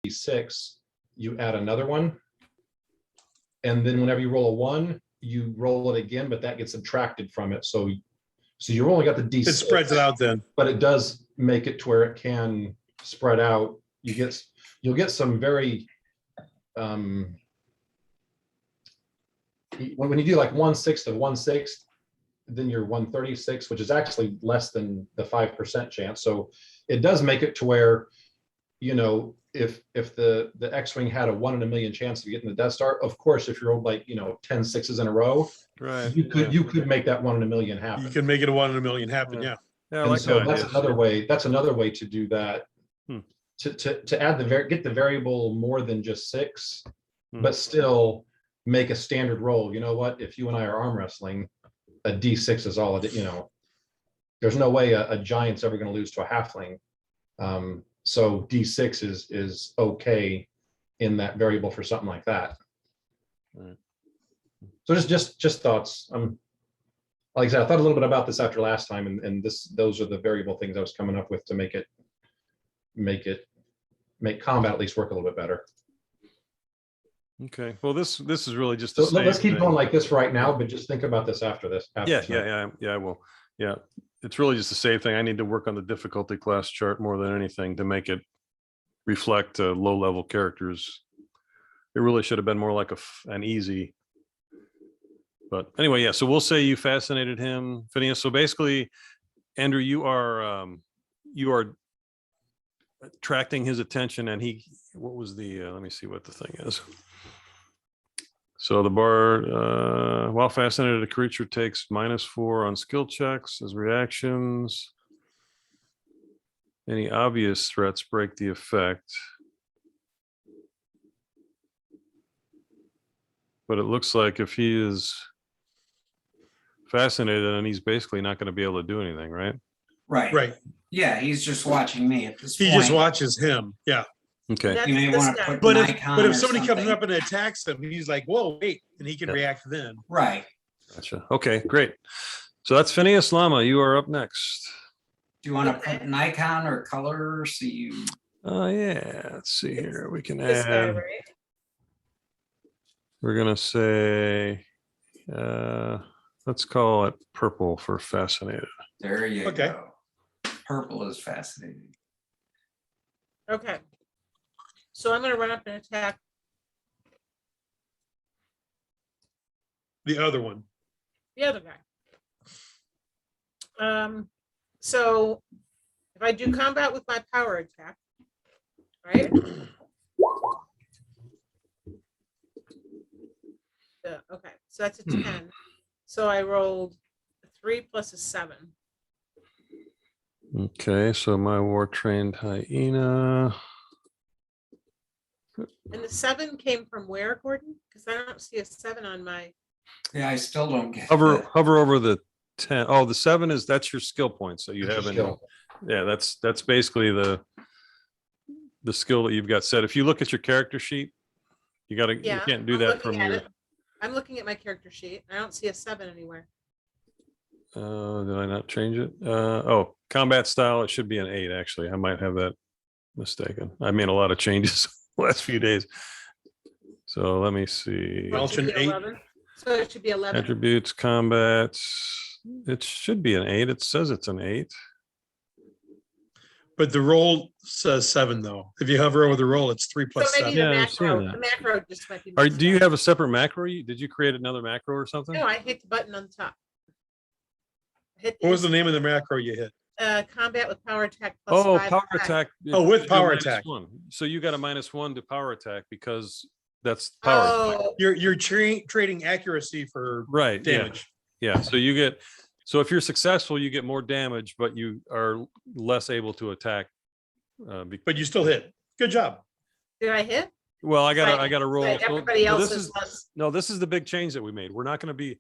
D6, you add another one. And then whenever you roll a 1, you roll it again, but that gets subtracted from it. So you only got the D6. It spreads it out then. But it does make it to where it can spread out. You'll get some very when you do like 1/6 of 1/6, then you're 1/36, which is actually less than the 5% chance. So it does make it to where, you know, if the X-Wing had a 1 in a million chance of getting the Death Star, of course, if you rolled like, you know, 10 6s in a row, Right. you could make that 1 in a million happen. You can make it a 1 in a million happen. Yeah. Yeah, I And like so that that's idea. another way. That's another way to do that. To add get the variable more than just 6, but still make a standard roll. You know what? If you and I are arm wrestling, a D6 is all it. You know, there's no way a giant's ever going to lose to a halfling. So D6 is okay in that variable for something like that. Right. So just thoughts. Like I said, I thought a little bit about this after last time, and those are the variable things I was coming up with to make combat at least work a little bit better. Okay. Well, this is really just So the same let's keep thing. going like this right now, but just think about this after this. Yeah, I will. Yeah, it's really just the same thing. I need to work on the difficulty class chart more than anything to make it reflect low-level characters. It really should have been more like an easy. But anyway, yeah. So we'll say you fascinated him, Phineas. So basically, Andrew, you are attracting his attention, and what was the? Let me see what the thing is. So the bard, while fascinated, a creature takes -4 on skill checks as reactions. Any obvious threats break the effect. But it looks like if he is fascinated, and he's basically not going to be able to do anything, right? Right. Right. Yeah, he's just watching me at this He point. just watches him. Yeah. Okay. That's You may this want to guy. put But an if icon or somebody comes something. up and attacks him, he's like, whoa, wait, and he can Yeah. react then. Right. Gotcha. Okay, great. So that's Phineas Lama. You are up next. Do you want to Okay. put an icon or color so you? Oh yeah. Let's see here. We can This guy, add. right? We're gonna say. Let's call it purple for fascinated. There you Okay. go. Purple is fascinating. Okay. So I'm gonna run up and attack The other one. the other guy. So if I do combat with my power attack, right? Okay, so that's a 10. So I rolled a 3 plus a 7. Okay, so my war trained hyena. And the 7 came from where, Gordon? Because I don't see a 7 on my. Yeah, I still don't get Hover the- over the 10. Oh, the 7 that's your skill points that you That's have your in. skill. Yeah, that's basically the skill that you've got set. If you look at your character sheet, you Yeah, can't do I'm that looking from at your. it. I'm looking at my character sheet. I don't see a 7 anywhere. Did I not change it? Oh, combat style. It should be an 8. Actually, I might have that mistaken. I made a lot of changes the last few days. So let me see. So it should be Alternate 8. 11. So it should be 11. Attributes, combat. It should be an 8. It says it's an 8. But the roll says 7 though. If you hover over the roll, it's 3 So plus maybe 7. Yeah, the I'm seeing macro, that. the macro just might be. Are, messed do you up. have a separate macro? Did you create another macro or something? No, I hit the button on the top. Hit What was the name of the macro you hit? combat with power attack plus Oh, 5 power attack. Oh, with you do power -1. attack. So you got a -1 to power attack because that's power. attack. Oh, You're trading accuracy for Right. Yeah. damage. Yeah. So you get. So if you're successful, you get more damage, but you are less able to attack. But you still hit. Good job. did I hit? Well, I Right, got to roll. Right, So- everybody so else this is less. No, this is the big change that we made. We're not going to be.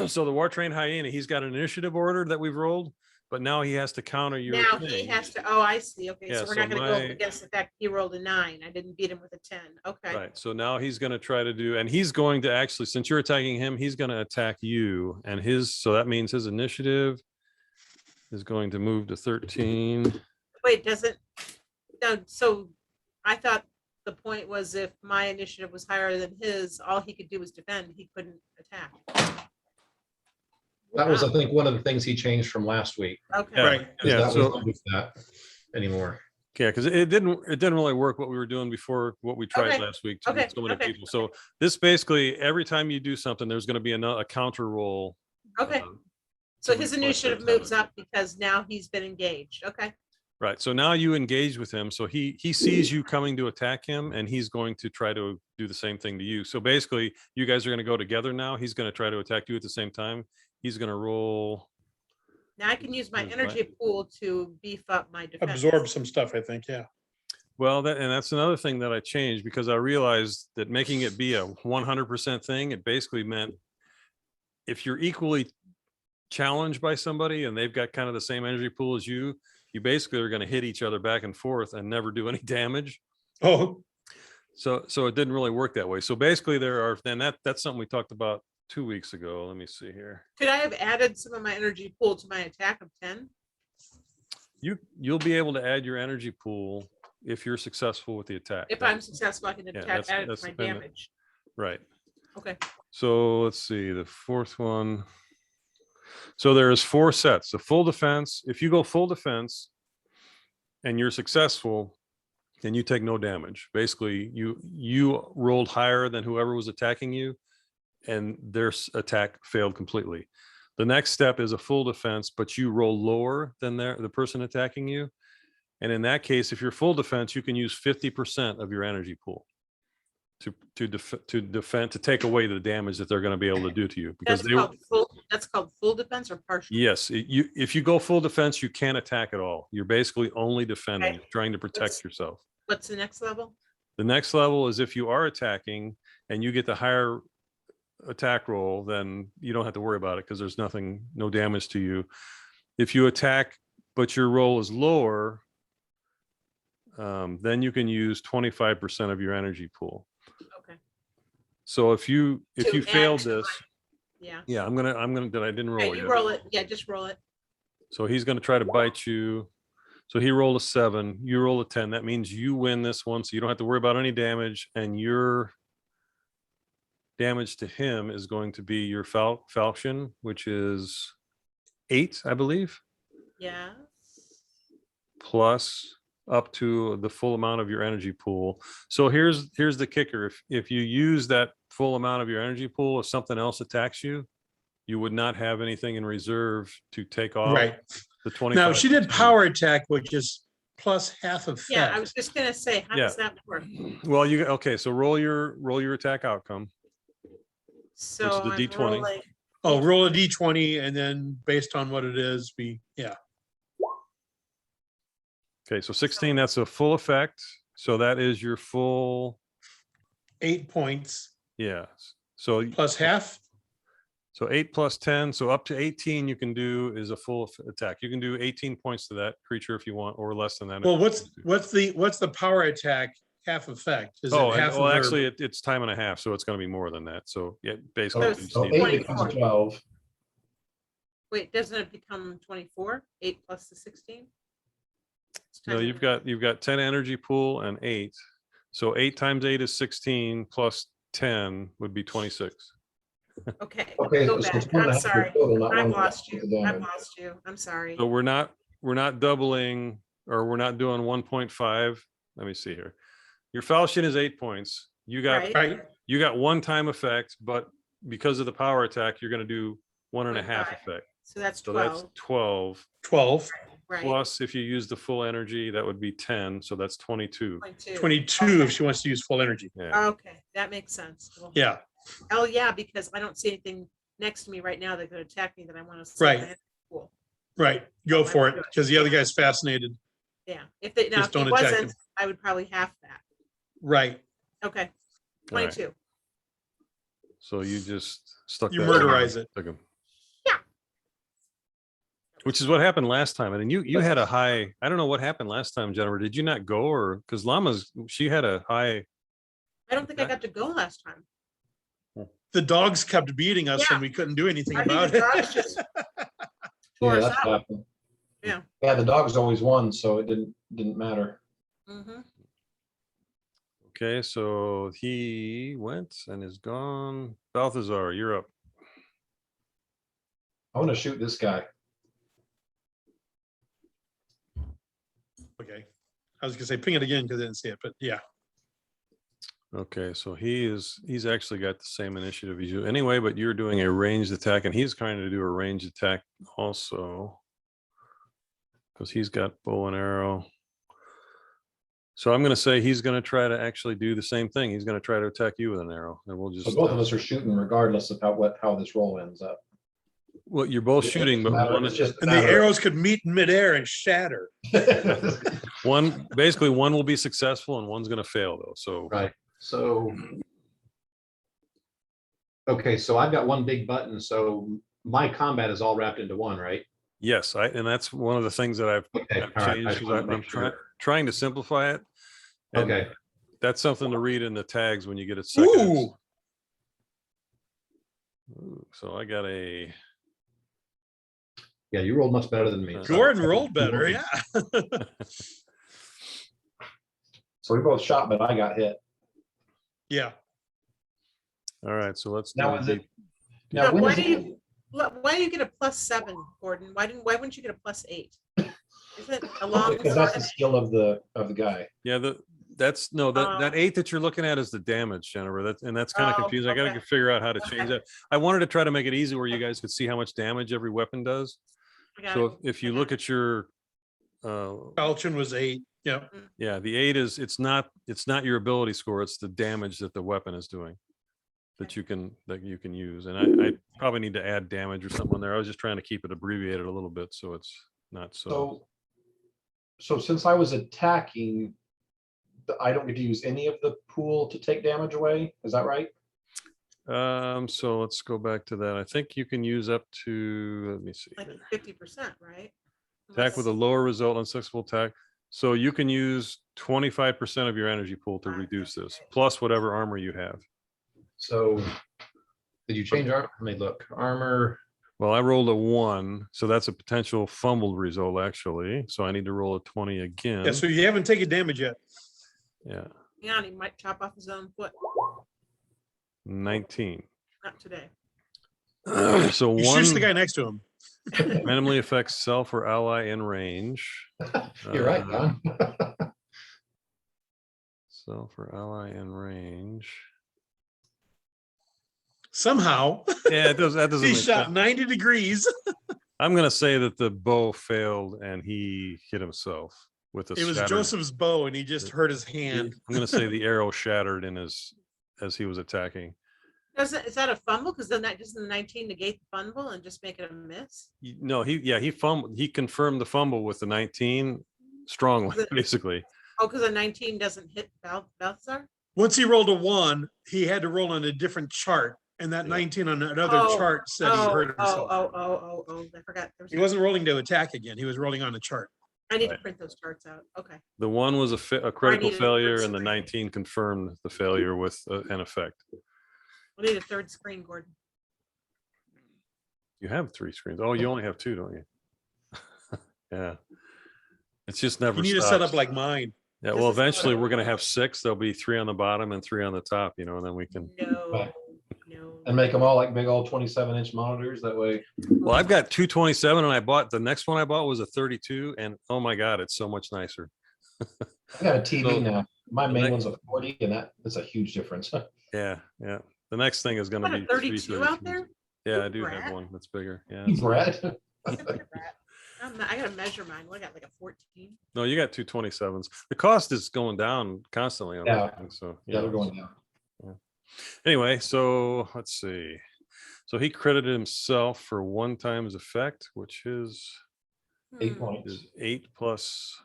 So the war trained hyena, he's got an initiative order that we've rolled, but now he has to counter your. Now he thing. has to, oh, I see. Okay, Yeah, so we're so not gonna go up my- against the fact he rolled a 9. I didn't beat him with a 10. Okay. Right. So now he's going to try to do, and he's going to actually, since you're attacking him, he's going to attack you, and so that means his initiative is going to move to 13. Wait, does it? No, so I thought the point was if my initiative was higher than his, all he could do was defend. He couldn't attack. That was, I Wow. think, one of the things he changed from last week. Okay. Yeah. Right. is Yeah, that we so- don't do that anymore. Yeah, because it didn't really work what we were doing before, what we tried Okay, last week to okay, with so many okay, people. So this basically, every time you do something, there's going to be a counter roll. Okay. uh, So to his reflect initiative that moves damage. up because now he's been engaged. Okay. Right. So now you engage with him. So he sees you coming to attack him, and he's going to try to do the same thing to you. So basically, you guys are going to go together now. He's going to try to attack you at the same time. He's going to roll. Now I can use my Right. energy pool to beef up my defense. Absorb some stuff, I think, yeah. Well, that's another thing that I changed, because I realized that making it be a 100% thing, it basically meant if you're equally challenged by somebody and they've got kind of the same energy pool as you basically are going to hit each other back and forth and never do any damage. Oh, So it didn't really work that way. So basically that's something we talked about 2 weeks ago. Let me see here. Could I have added some of my energy pool to my attack of 10? You'll be able to add your energy pool if you're successful with the attack. If I'm successful, I can Yeah, attack, add it that's to my the thing that- damage. Right. Okay. So let's see, the fourth one. So there's 4 sets. The full defense, if you go full defense and you're successful, then you take no damage. Basically, you rolled higher than whoever was attacking you, and their attack failed completely. The next step is a full defense, but you roll lower than the person attacking you. And in that case, if you're full defense, you can use 50% of your energy pool to defend, to take away the damage that they're going to be able to do to you, because That's called full defense or partial? yes, if you go full defense, you can't attack at all. You're basically only defending, Okay. trying to protect yourself. What's the next level? The next level is if you are attacking and you get the higher attack roll, then you don't have to worry about it because there's no damage to you. If you attack, but your roll is lower, then you can use 25% of your energy pool. Okay. So if you To failed add to this, Yeah. yeah, I'm gonna, that I didn't roll Okay, you yet. roll it. Yeah, just roll it. So he's gonna try to bite you. So he rolled a 7, you roll a 10. That means you win this one, so you don't have to worry about any damage, and your damage to him is going to be your falchion, which is 8, I believe, Yeah. plus up to the full amount of your energy pool. So here's the kicker. If you use that full amount of your energy pool, if something else attacks you, you would not have anything in reserve to take off right. the 25. Now, she did power attack, which is plus half effect. Yeah, I was just gonna say, how does that work? Well, okay, so roll your attack outcome. So the I'm D20. rolling. Oh, roll a D20 and then based on what it is, yeah. Okay, so 16, that's a full effect. So that is your full, 8 points yeah. So plus half. 8 plus 10, so up to 18 you can do is a full attack. You can do 18 points to that creature if you want, or less than that. if Well, you want to. what's the power attack half effect? Is Oh, it half well, of her- actually, it's time and a half, so it's going to be more than that. So yeah, basically, So you just So need- 8 becomes 12. Wait, doesn't it become 24? 8 plus the 16? It's no, time you've got 10 energy pool and 8. So 8 times 8 is 16 plus 10 would be 26. Okay, Okay, go so back. it's 1.5 I'm sorry. total, not I've 1.5 lost you. of the I've damage. lost you. I'm sorry. So we're not doubling, or we're not doing 1.5. Let me see here. Your falchion is 8 points. You got Right. Right, you got one time effect, but because of the power attack, you're going to do 1.5 1.5. effect. So that's So 12, that's 12. 12, right? Plus, if you use the full energy, that would be 10. So that's 22. 22 if she wants to use full energy. Yeah. Okay, that makes sense. Well, Yeah, Oh, yeah, because I don't see anything next to me right now that could attack me that I want to. Right. Cool. right. Go for it, because the other guy's fascinated. Yeah, if they, now, Just if he don't attack wasn't, him. I would probably half that. Right. Okay, All right. 22. So you just stuck You that in there and murderize it. took him. Yeah. Which is what happened last time. And you had a high, I don't know what happened last time, Jennifer. Did you not go, or because she had a high? I don't think I got to go last time. The dogs kept beating us Yeah. and we couldn't do anything I think about the it. dogs just tore Yeah, us that's up. what happened. Yeah. Yeah, the dogs always won, so it didn't matter. Mhm. Okay, so he went and is gone. Balthazar, you're up. I want to shoot this guy. Okay. I was gonna say ping it again because I didn't see it, but yeah. Okay, so he's actually got the same initiative as you anyway, but you're doing a ranged attack and he's trying to do a ranged attack also. Because he's got bow and arrow. So I'm gonna say he's gonna try to actually do the same thing. He's gonna try to attack you with an arrow and we'll So just. both of us are shooting regardless of how this roll ends up. Well, you're both shooting, but one It's is just a And the matter of- arrows could meet in midair and shatter. basically one will be successful and one's gonna fail though, so. Right, so. Okay, so I've got one big button, so my combat is all wrapped into one, right? Yes, and that's one of the things that I've Okay, I've all right, I changed just because wanted to I'm make sure. trying to simplify it. And Okay, that's something to read in the tags when you get it second. Ooh, Ooh, so I got a, yeah, you rolled much better than me. Gordon rolled better, yeah. So we both shot, but I got hit. Yeah. all right, so let's Now do is the- it? Now, Now, when why is do it? you, why do you get a +7, Gordon? Why wouldn't you get a +8? Isn't it a long Because that's sword? the skill of the guy. Yeah, that's no, that Oh. 8 that you're looking at is the damage, Jennifer. That's kind of Oh, confusing. I gotta okay. figure out how to change Okay. that. I wanted to try to make it easy where you guys could see how much damage every weapon does. I got So it. if you I got look it. at your, Falchion was 8. Yeah. yeah, the 8 is, it's not your ability score, it's the damage that the weapon is doing that you can use. And I probably need to add damage or something in there. I was just trying to keep it abbreviated a little bit so it's not so. So since I was attacking, I don't get to use any of the pool to take damage away. Is that right? So let's go back to that. I think you can use up to, let me see. Like here. 50%, right? Attack with a lower result on successful attack. So you can use 25% of your energy pool to Right, reduce this, right. plus whatever armor you have. So did you change our, let me look, armor? Well, I rolled a 1, so that's a potential fumbled result actually. So I need to roll a 20 again. Yeah, so you haven't taken damage yet. Yeah, Yeah, he might chop off his own foot. 19. Not today. So You one shoots the guy next to him. randomly affects self or ally in range. You're right, Uh, Don. Self or ally in range. Somehow, Yeah, that doesn't he make shot sense. 90 degrees. I'm gonna say that the bow failed and he hit himself with a It was shattered- Joseph's bow and he just hurt his hand. I'm gonna say the arrow shattered in his as he was attacking. Is that a fumble? Because then that doesn't the 19 negate the fumble and just make it a miss? No, he fumbled. He confirmed the fumble with the 19 strongly, The- basically. Oh, because a 19 doesn't hit Balthazar? Once he rolled a 1, he had to roll on a different chart. And that Yeah. 19 on another Oh, chart said he hurt himself. I forgot. There was He wasn't rolling to attack again. He was rolling on a chart. I need to Right. print those charts out. Okay. The 1 was a critical need a failure, third and the screen. 19 confirmed the failure with an effect. We need a third screen, Gordon. You have 3 screens. Oh, you only have 2, don't you? Yeah. It's just never You need to set up stops. like mine. Yeah, This well, is what eventually I we're gonna want. have 6. There'll be 3 on the bottom and 3 on the top, and then we can. No, Right. no. And make them all like big old 27-inch monitors. That way. Well, I've got 227, and I bought the next one I bought was a 32, and oh my god, it's so much nicer. I got a TV So, now. My the main next- one's a 40, and that's a huge difference. Yeah, yeah. The next thing is gonna Got be a 32 out 332s. there? Yeah, I do have Brat. one that's bigger. Yeah. Brad. I gotta measure mine. I got like a 14. No, you got 227s. The cost is going down constantly on Yeah. everything, so Yeah, they're know, going down. Anyway, so let's see. So he credited himself for 1 times effect, which is 8 Hmm. points. 8 plus.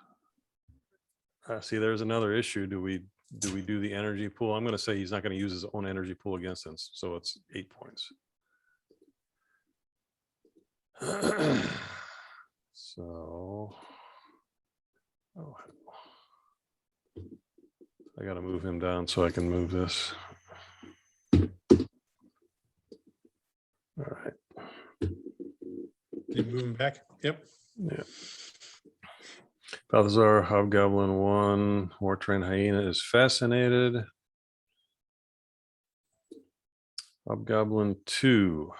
See, there's another issue. Do we do the energy pool? I'm going to say he's not going to use his own energy pool against us, so it's 8 points. So, oh, I got to move him down so I can move this. All right. Can you move him back? Yep. Yeah. Balthazar, Hobgoblin 1, War Train Hyena is fascinated. Hobgoblin 2.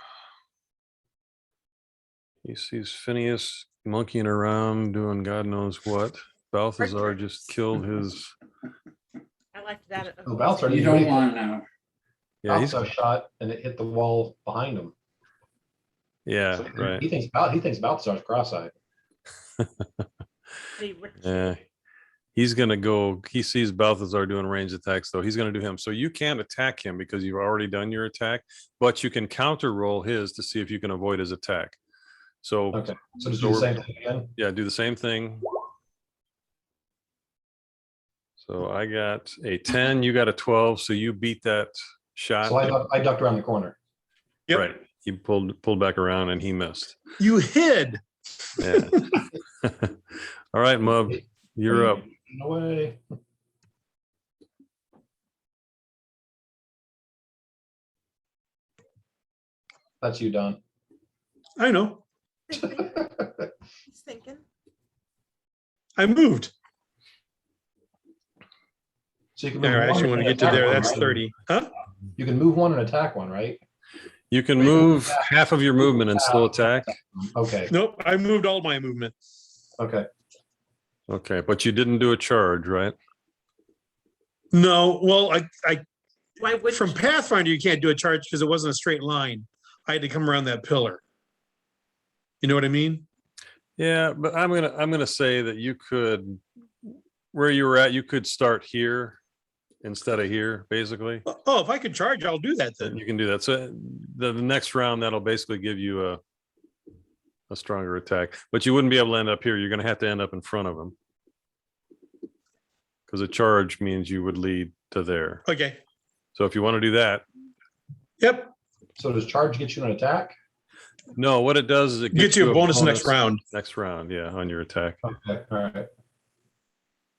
He sees Phineas monkeying around doing God knows what. Balthazar just killed his. I liked that. Oh, Balthazar You didn't don't do anything. want to know. Yeah, he's Balthazar shot and it hit the wall behind him. yeah, So right. He thinks Balthazar's cross-eyed. Yeah. He's gonna go. He sees Balthazar doing ranged attacks, though. He's gonna do him. So you can't attack him because you've already done your attack, but you can counter roll his to see if you can avoid his attack. So Okay, so just So do the we're- same thing again. yeah, do the same thing. So I got a 10, you got a 12, so you beat that shot. So I ducked around the corner. Yep. Right. He pulled back around and he missed. You hid. Yeah. All right, Mub, you're up. No way. That's you, Don. I know. He's thinking. I moved. So you can All move right, I one actually want to and get to attack there. one, That's right? 30. Huh? You can move one and attack one, right? You can move half of your movement and still attack. Okay, Nope, I moved all my movement. okay. Okay, but you didn't do a charge, right? No, well, I Why would from Pathfinder, you can't do a charge because it wasn't a straight line. I had to come around that pillar. You know what I mean? Yeah, but I'm gonna say that you could, where you were at, you could start here instead of here, basically. Oh, if I could charge, I'll do that Then then. you can do that. So the next round, that'll basically give you a stronger attack, but you wouldn't be able to end up here. You're gonna have to end up in front of him. Because a charge means you would lead to there. Okay. So if you want to do that, Yep. So does charge get you an attack? no, what it does is it Get gets you a bonus next round. Next round, yeah, on your attack. Okay, all right.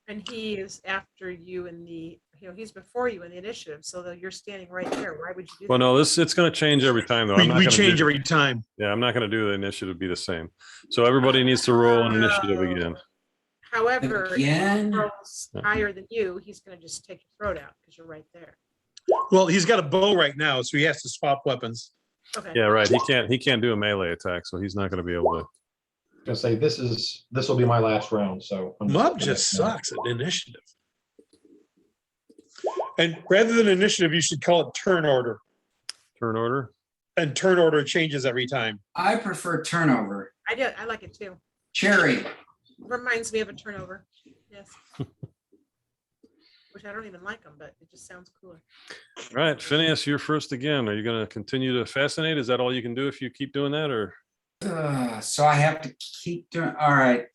And he is after you in the, he's before you in the initiative, so that you're standing right there. Why would you do that? Well, no, it's going to change every time, though. I'm not We gonna change do- every time. Yeah, I'm not going to do the initiative be the same. So everybody needs to roll an initiative again. However, if he Again? rolls higher than you, he's gonna just take your throat out because you're right there. Well, he's got a bow right now, so he has to swap weapons. Okay. Yeah, right. He can't do a melee attack, so he's not going to be able to. Gonna say this will be my last round, so. I'm Mub looking just at- sucks at initiative. And rather than initiative, you should call it turn order. Turn order. And turn order changes every time. I prefer turnover. I like it too. Cherry. Reminds me of a turnover. Yes. Which I don't even like them, but it just sounds cooler. All right, Phineas, you're first again. Are you going to continue to fascinate? Is that all you can do if you keep doing that, or? So I have to keep doing, all right.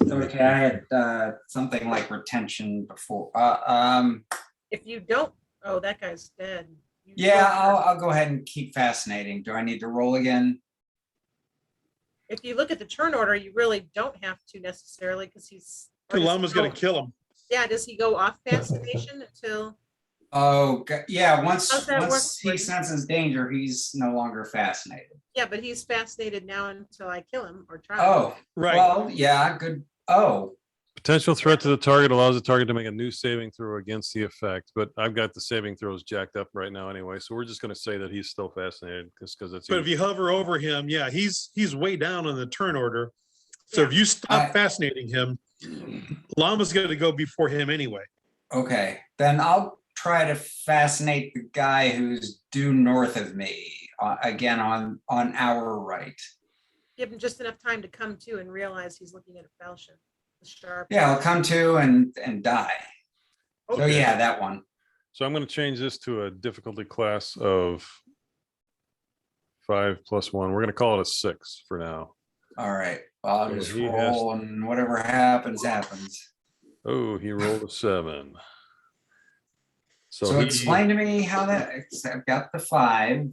Okay, I had something like retention before. If you don't, oh, that guy's dead. You Yeah, roll first. I'll go ahead and keep fascinating. Do I need to roll again? If you look at the turn order, you really don't have to necessarily because he's. or does he Llama's gonna go- kill him. Yeah, does he go off fascination until? Oh, yeah, once How's that work for he you? senses danger, he's no longer fascinated. Yeah, but he's fascinated now until I kill him or try. Oh, Right. well, yeah, good. Oh, Potential threat to the target allows the target to make a new saving throw against the effect, but I've got the saving throws jacked up right now anyway, so we're just going to say that he's still fascinated because it's. But if you hover over him, yeah, he's way down on the turn order. So Yeah. if you stop I- fascinating him, Llama's gonna go before him anyway. okay. Then I'll try to fascinate the guy who's due north of me, again on our right. Give him just enough time to come to and realize he's looking at a falchion. The sharp. Yeah, I'll come to and die. So Okay. yeah, that one. So I'm going to change this to a difficulty class of 5+1. We're going to call it a 6 for now. All right. Well, I'll So just he has- roll and whatever happens, happens. Oh, he rolled a 7. So he- explain to me how that, I've got the 5.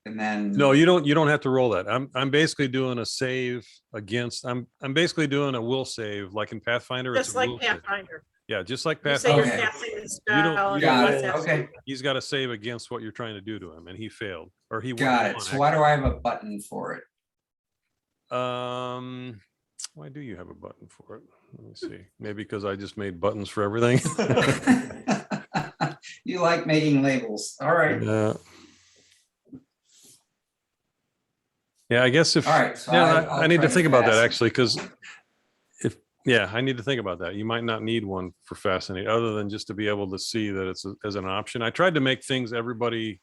And then. No, you don't have to roll that. I'm basically doing a save against. I'm basically doing a will save like in Pathfinder. It's Just a like will save. Pathfinder. Yeah, just like You say you're Pathfinder. Okay. casting the don't- spell. and you Got all it. that Okay. stuff. He's got to save against what you're trying to do to him, and he failed, or he Got won, it. So why do I have a button for it? Why do you have a button for it? Let me see. Maybe because I just made buttons for everything. You like making labels. All right. Yeah. Yeah, I guess if, All right. So yeah, I'll I need try to think about that fasten. actually, because yeah, I need to think about that. You might not need one for Fascinate other than just to be able to see that it's as an option. I tried to make things everything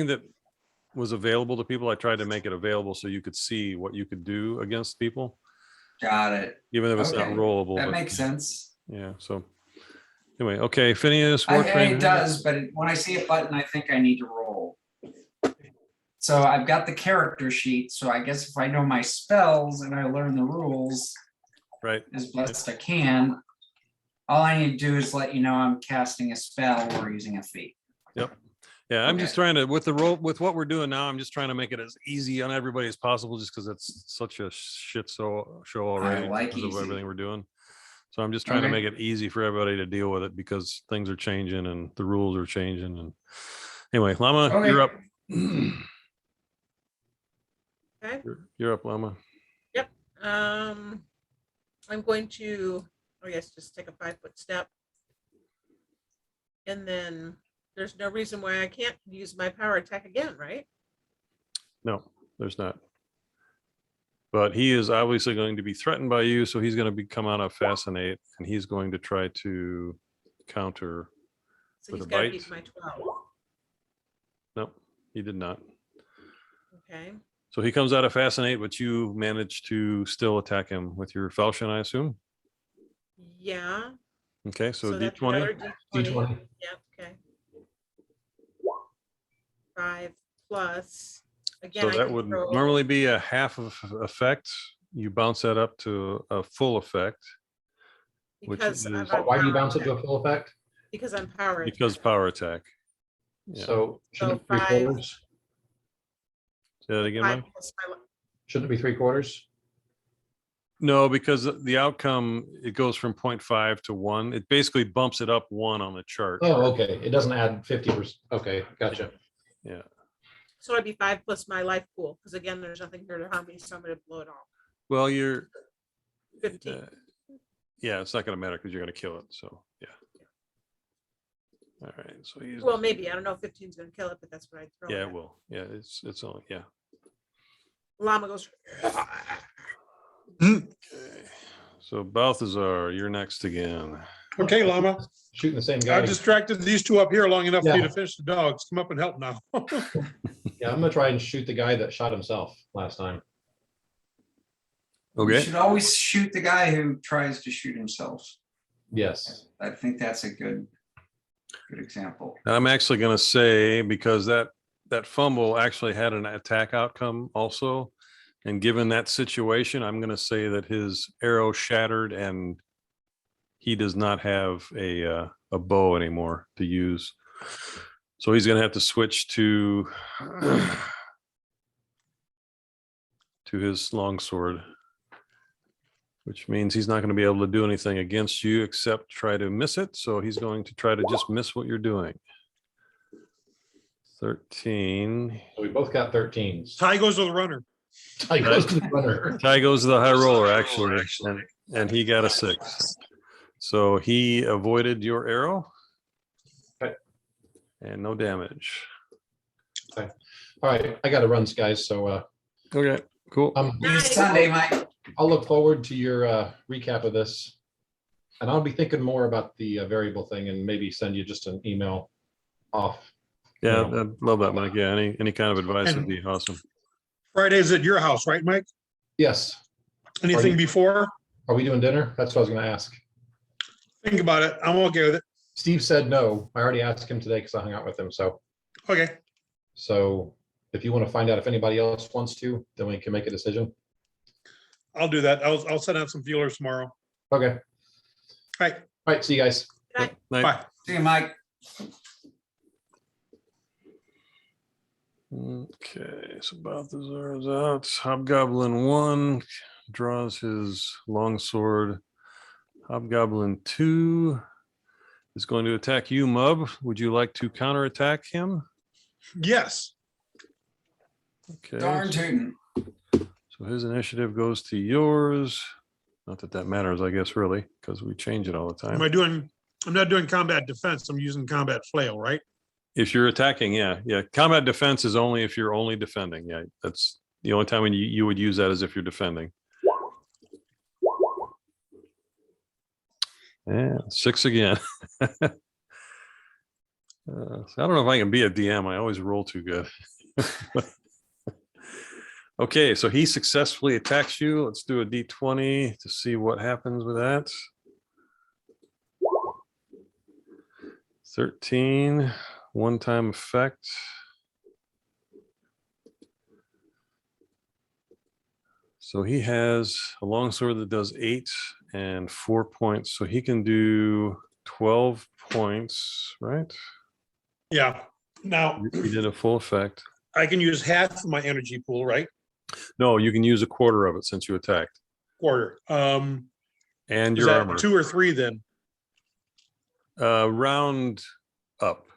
that was available to people, I tried to make it available so you could see what you could do against people, Got it. even if it's not Okay, rollable. that but makes sense. yeah, so anyway, okay, Phineas, Warframe. It does, but when I see a button, I think I need to roll. So I've got the character sheet, so I guess if I know my spells and I learn the rules Right. as best I can, all I need to do is let you know I'm casting a spell or using a feat. Yep. Yeah, I'm just trying to, with what we're doing now, I'm just trying to make it as easy on everybody as possible, just because it's such a show already like because of easy. everything we're doing. So I'm just trying to Okay. make it easy for everybody to deal with it because things are changing and the rules are changing. And anyway, Llama, Okay. you're up. Okay. You're up, Llama. I'm going to, I guess, just take a 5-foot step. And then there's no reason why I can't use my power attack again, right? No, there's not. But he is obviously going to be threatened by you, so he's going to come out of Fascinate, and he's going to try to counter. So With he's a got to bite? beat my 12. No, he did not. Okay. So he comes out of Fascinate, but you managed to still attack him with your falchion, I assume. Yeah. Okay, so that's D20. another D20. D20. Yeah. Okay. 5 plus. Again, So I that can would throw- normally be a half of effect. You bounce that up to a full effect which because is- of Why do you power bounce it to attack. a full effect? Because I'm power. because attack. power attack. Yeah. So shouldn't it be 5. 3/4? Say that again, 5 Mike? plus my- Shouldn't it be 3/4? No, because the outcome, it goes from 0.5 to 1. It basically bumps it up 1 on the chart. Oh, okay. It doesn't add 50%. Okay, gotcha. Yeah. So it'd be 5 plus my life pool, because again, there's nothing here to harm me, so I'm gonna blow it off. Well, you're 15. yeah, it's not going to matter because you're going to kill it. So yeah. All right. So he's Well, maybe, I don't know if 15 is gonna kill it, but that's what I'd throw. yeah, at it will. Yeah, it's only yeah. Llama goes. Okay. So Balthazar, you're next again. Okay, Llama, Shooting the same guy. I've distracted these two up here long enough for you Yeah. to finish the dogs. Come up and help now. Yeah, I'm gonna try and shoot the guy that shot himself last time. You Okay. should always shoot the guy who tries to shoot himself. Yes. I think that's a good example. And I'm actually going to say, because that fumble actually had an attack outcome also. And given that situation, I'm going to say that his arrow shattered and he does not have a bow anymore to use. So he's going to have to switch to his longsword, which means he's not going to be able to do anything against you except try to miss it. So he's going to try to just miss what you're doing. 13. So we both got 13s. Tie goes to the runner. I goes to the runner. Ty goes to the high roller actually, and he got a 6. So he avoided your arrow. Okay. And no damage. All right, I gotta run, guys. So Okay, cool. See you Sunday, Mike. I'll look forward to your recap of this. And I'll be thinking more about the variable thing and maybe send you just an email off. Yeah, Yeah. I love that, Mike. Yeah, any kind of advice would And- be awesome. Friday's at your house, right, Mike? Yes. Anything before? Are we doing dinner? That's what I was gonna ask. Think about it. I'm okay with it. Steve said no. I already asked him today because I hung out with him. Okay, So if you want to find out if anybody else wants to, then we can make a decision. I'll do that. I'll send out some feelers tomorrow. Okay. All Right, right. See you guys. Night. bye. See you, Mike. Okay, so Balthazar is out. Hobgoblin 1 draws his longsword. Hobgoblin 2 is going to attack you, Mub. Would you like to counterattack him? Yes, Okay. Darn tootin'. So So his initiative goes to yours. Not that that matters, I guess, really, because we change it all the time. I'm not doing combat defense. I'm using combat flail, right? If you're attacking, yeah. Combat defense is only if you're only defending. Yeah, that's the only time when you would use that is if you're defending. Yeah, 6 again. So I don't know if I can be a DM. I always roll too good. Okay, so he successfully attacks you. Let's do a d20 to see what happens with that. 13, one-time effect. So he has a longsword that does 8 and 4 points. So he can do 12 points, right? Yeah. Now, He did a full effect. I can use half of my energy pool, right? No, you can use a quarter of it since you attacked. Quarter. And Is your that armor. 2 or 3 then? Round up.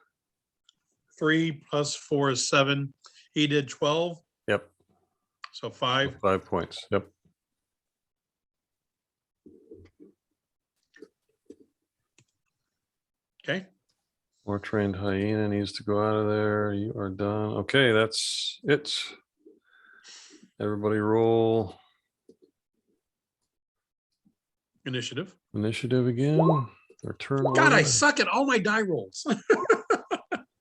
3 plus 4 is 7. He did 12, Yep. so 5. 5 points. Yep. Okay. More trained hyena needs to go out of there. You are done. Okay, that's it. Everybody roll Initiative. initiative again. Or turn God, I order. suck at all my die rolls.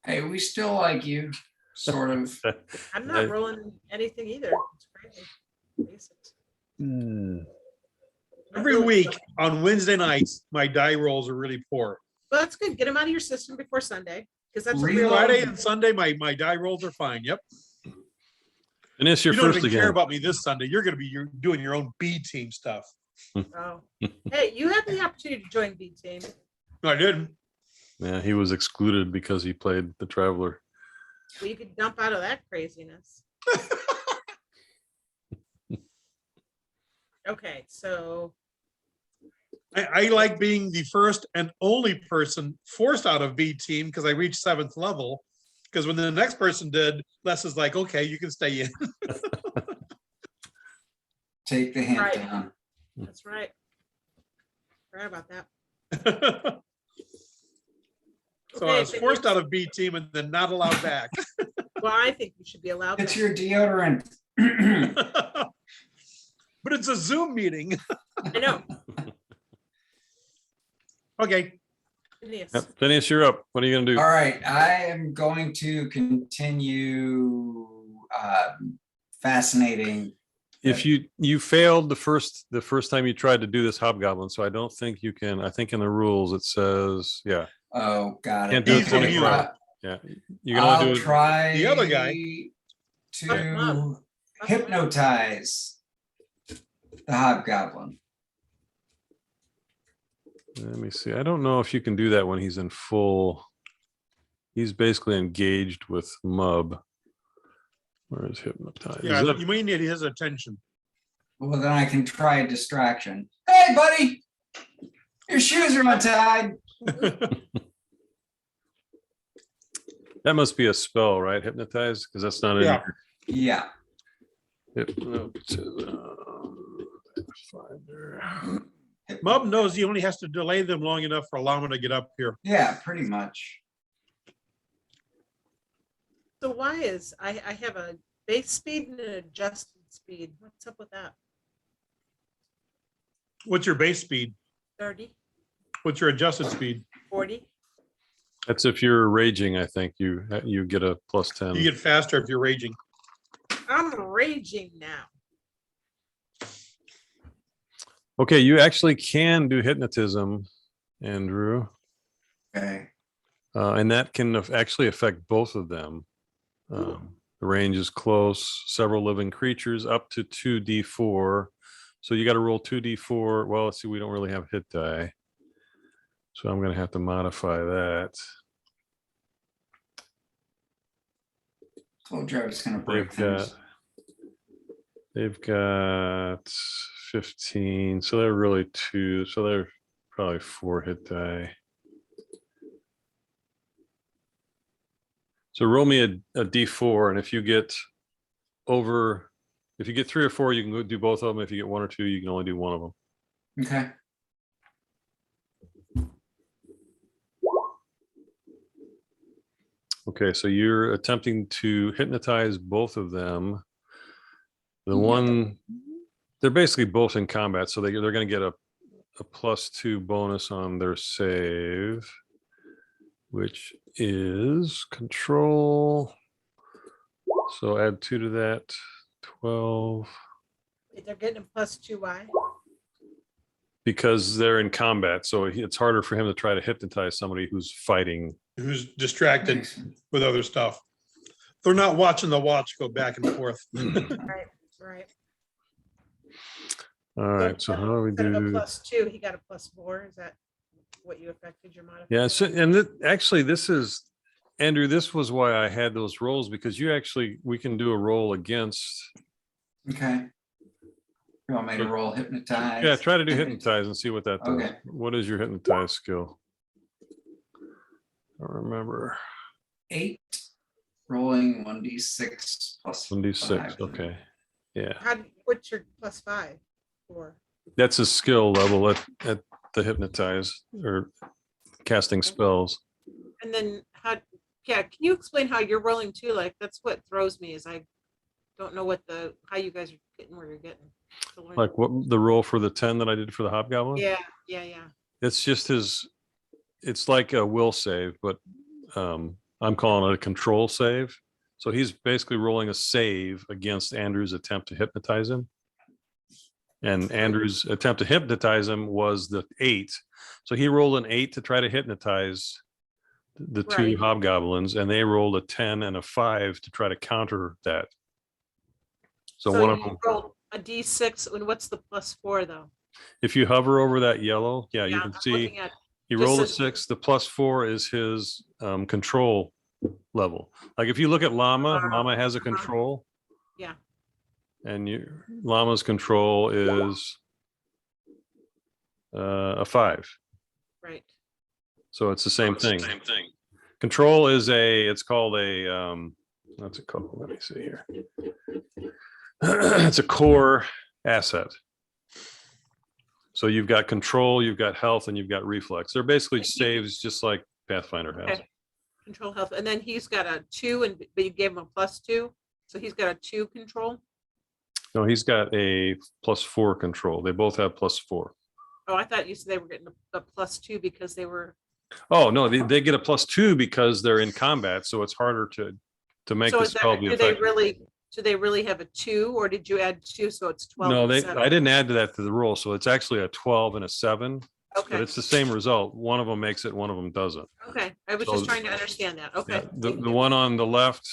Hey, we still like you, sort of. I'm I- not rolling anything either. It's crazy. Basics. Not Every really. week on Wednesday nights, my die rolls are really poor. Well, that's good. Get them out of your system before Sunday, because that's a Reload. real. Friday and Sunday, my die rolls are fine. Yep. And it's your You don't first even care again. about me this Sunday. You're going to be doing your own B team stuff. Oh. Hey, you had the opportunity to join B team. No, I didn't. Yeah, he was excluded because he played the Traveler. Well, you could dump out of that craziness. Okay, so I like being the first and only person forced out of B team because I reached 7th level. Because when the next person did, Les is like, okay, you can stay in. Take the hint Right. down. that's right. Forgot about that. So I was forced out of B team and then not allowed back. Well, I think you should be allowed. It's to. your deodorant. But it's a Zoom meeting. I know. Okay. Phineas. Yep. Phineas, you're up. What are you gonna do? All right, I am going to continue fascinating. If you failed the first time you tried to do this hobgoblin, so I don't think you can. I think in the rules it says, yeah, Oh, got Can't it. do it He's gonna 24 do hours. that. Yeah, you can only I'll do it. try The other guy. to hypnotize the hobgoblin. Let me see. I don't know if you can do that when he's in full. He's basically engaged with Mub. Where is hypnotize? Is Yeah, that- you may need his attention. Well, then I can try a distraction. Hey, buddy, your shoes are untied. that must be a spell, right? Hypnotize, because that's not in Yeah. Yeah. Hypnotizer. Mub knows he only has to delay them long enough for Llama to get up here. Yeah, pretty much. So why is I have a base speed and an adjusted speed? What's up with that? What's your base speed? 30, What's your adjusted speed? 40? That's if you're raging. I think you get a plus 10. You get faster if you're raging. I'm raging now. Okay, you actually can do hypnotism, Andrew, Okay. and that can actually affect both of them. The range is close. Several living creatures up to 2d4. So you got to roll 2d4. Well, let's see. We don't really have hit die, so I'm going to have to modify that. Told you I was gonna break They've things. got 15, so they're really 2, so they're probably 4 hit die. So roll me a d4, and if you get over If you get 3 or 4, you can go do both of them. If you get 1 or 2, you can only do one of them. Okay. Okay, so you're attempting to hypnotize both of them. The Yep. one, they're basically both in combat, so they're going to get a +2 bonus on their save, which is control. So add 2 to that, 12. They're getting a +2, why? Because they're in combat, so it's harder for him to try to hypnotize somebody who's fighting. Who's distracted Makes sense. with other stuff. They're not watching the watch go back and forth. Right, right. All right, so how do we Instead of a do? +2, he got a +4. Is that what you affected your modifier? Yeah, so, and actually, this is, Andrew, this was why I had those rolls, because we can do a roll against. Okay. You want me to roll hypnotize? Yeah, try to do hypnotize and see what that does. Okay. What is your hypnotize skill? I don't remember. 8, rolling 1d6 plus 1d6, 5. okay. Yeah, What's your +5 for? that's a skill level at the hypnotize or casting spells. And then can you explain how you're rolling too? Like, that's what throws me is I don't know how you guys are getting where you're getting. to learn. Like what the roll for the 10 that I did for the hobgoblin? Yeah. It's just it's like a will save, but I'm calling it a control save. So he's basically rolling a save against Andrew's attempt to hypnotize him. And Andrew's attempt to hypnotize him was the 8. So he rolled an 8 to try to hypnotize the 2 Right. hobgoblins, and they rolled a 10 and a 5 to try to counter that. So one of you them, roll a D6, and what's the +4 though? if you hover over that yellow, yeah, you Yeah, can I'm see looking at- he just rolled a says- 6. The +4 is his control level. Like if you look at Llama has a control. Yeah. And Llama's control is a 5. Right. So it's the same thing. Control is it's called a, what's it called? Let me see here. It's a core asset. So you've got control, you've got health, and you've got reflex. They're basically saves just like Pathfinder has. Okay. Control health, and then he's got a 2, but you gave him a +2, so he's got a 2 control. No, he's got a +4 control. They both have +4. Oh, I thought you said they were getting a +2 because they were. Oh, no, they get a +2 because they're in combat, so it's harder to make So the is that, spell be do they effective. really have a 2, or did you add 2 so it's 12? No, and 7? I didn't add to that to the roll, so it's actually a 12 and a 7, but Okay, it's the same result. One of them makes it, one of them doesn't. okay, I was So- just trying to understand that. Okay. Yeah, The thank you. one on the left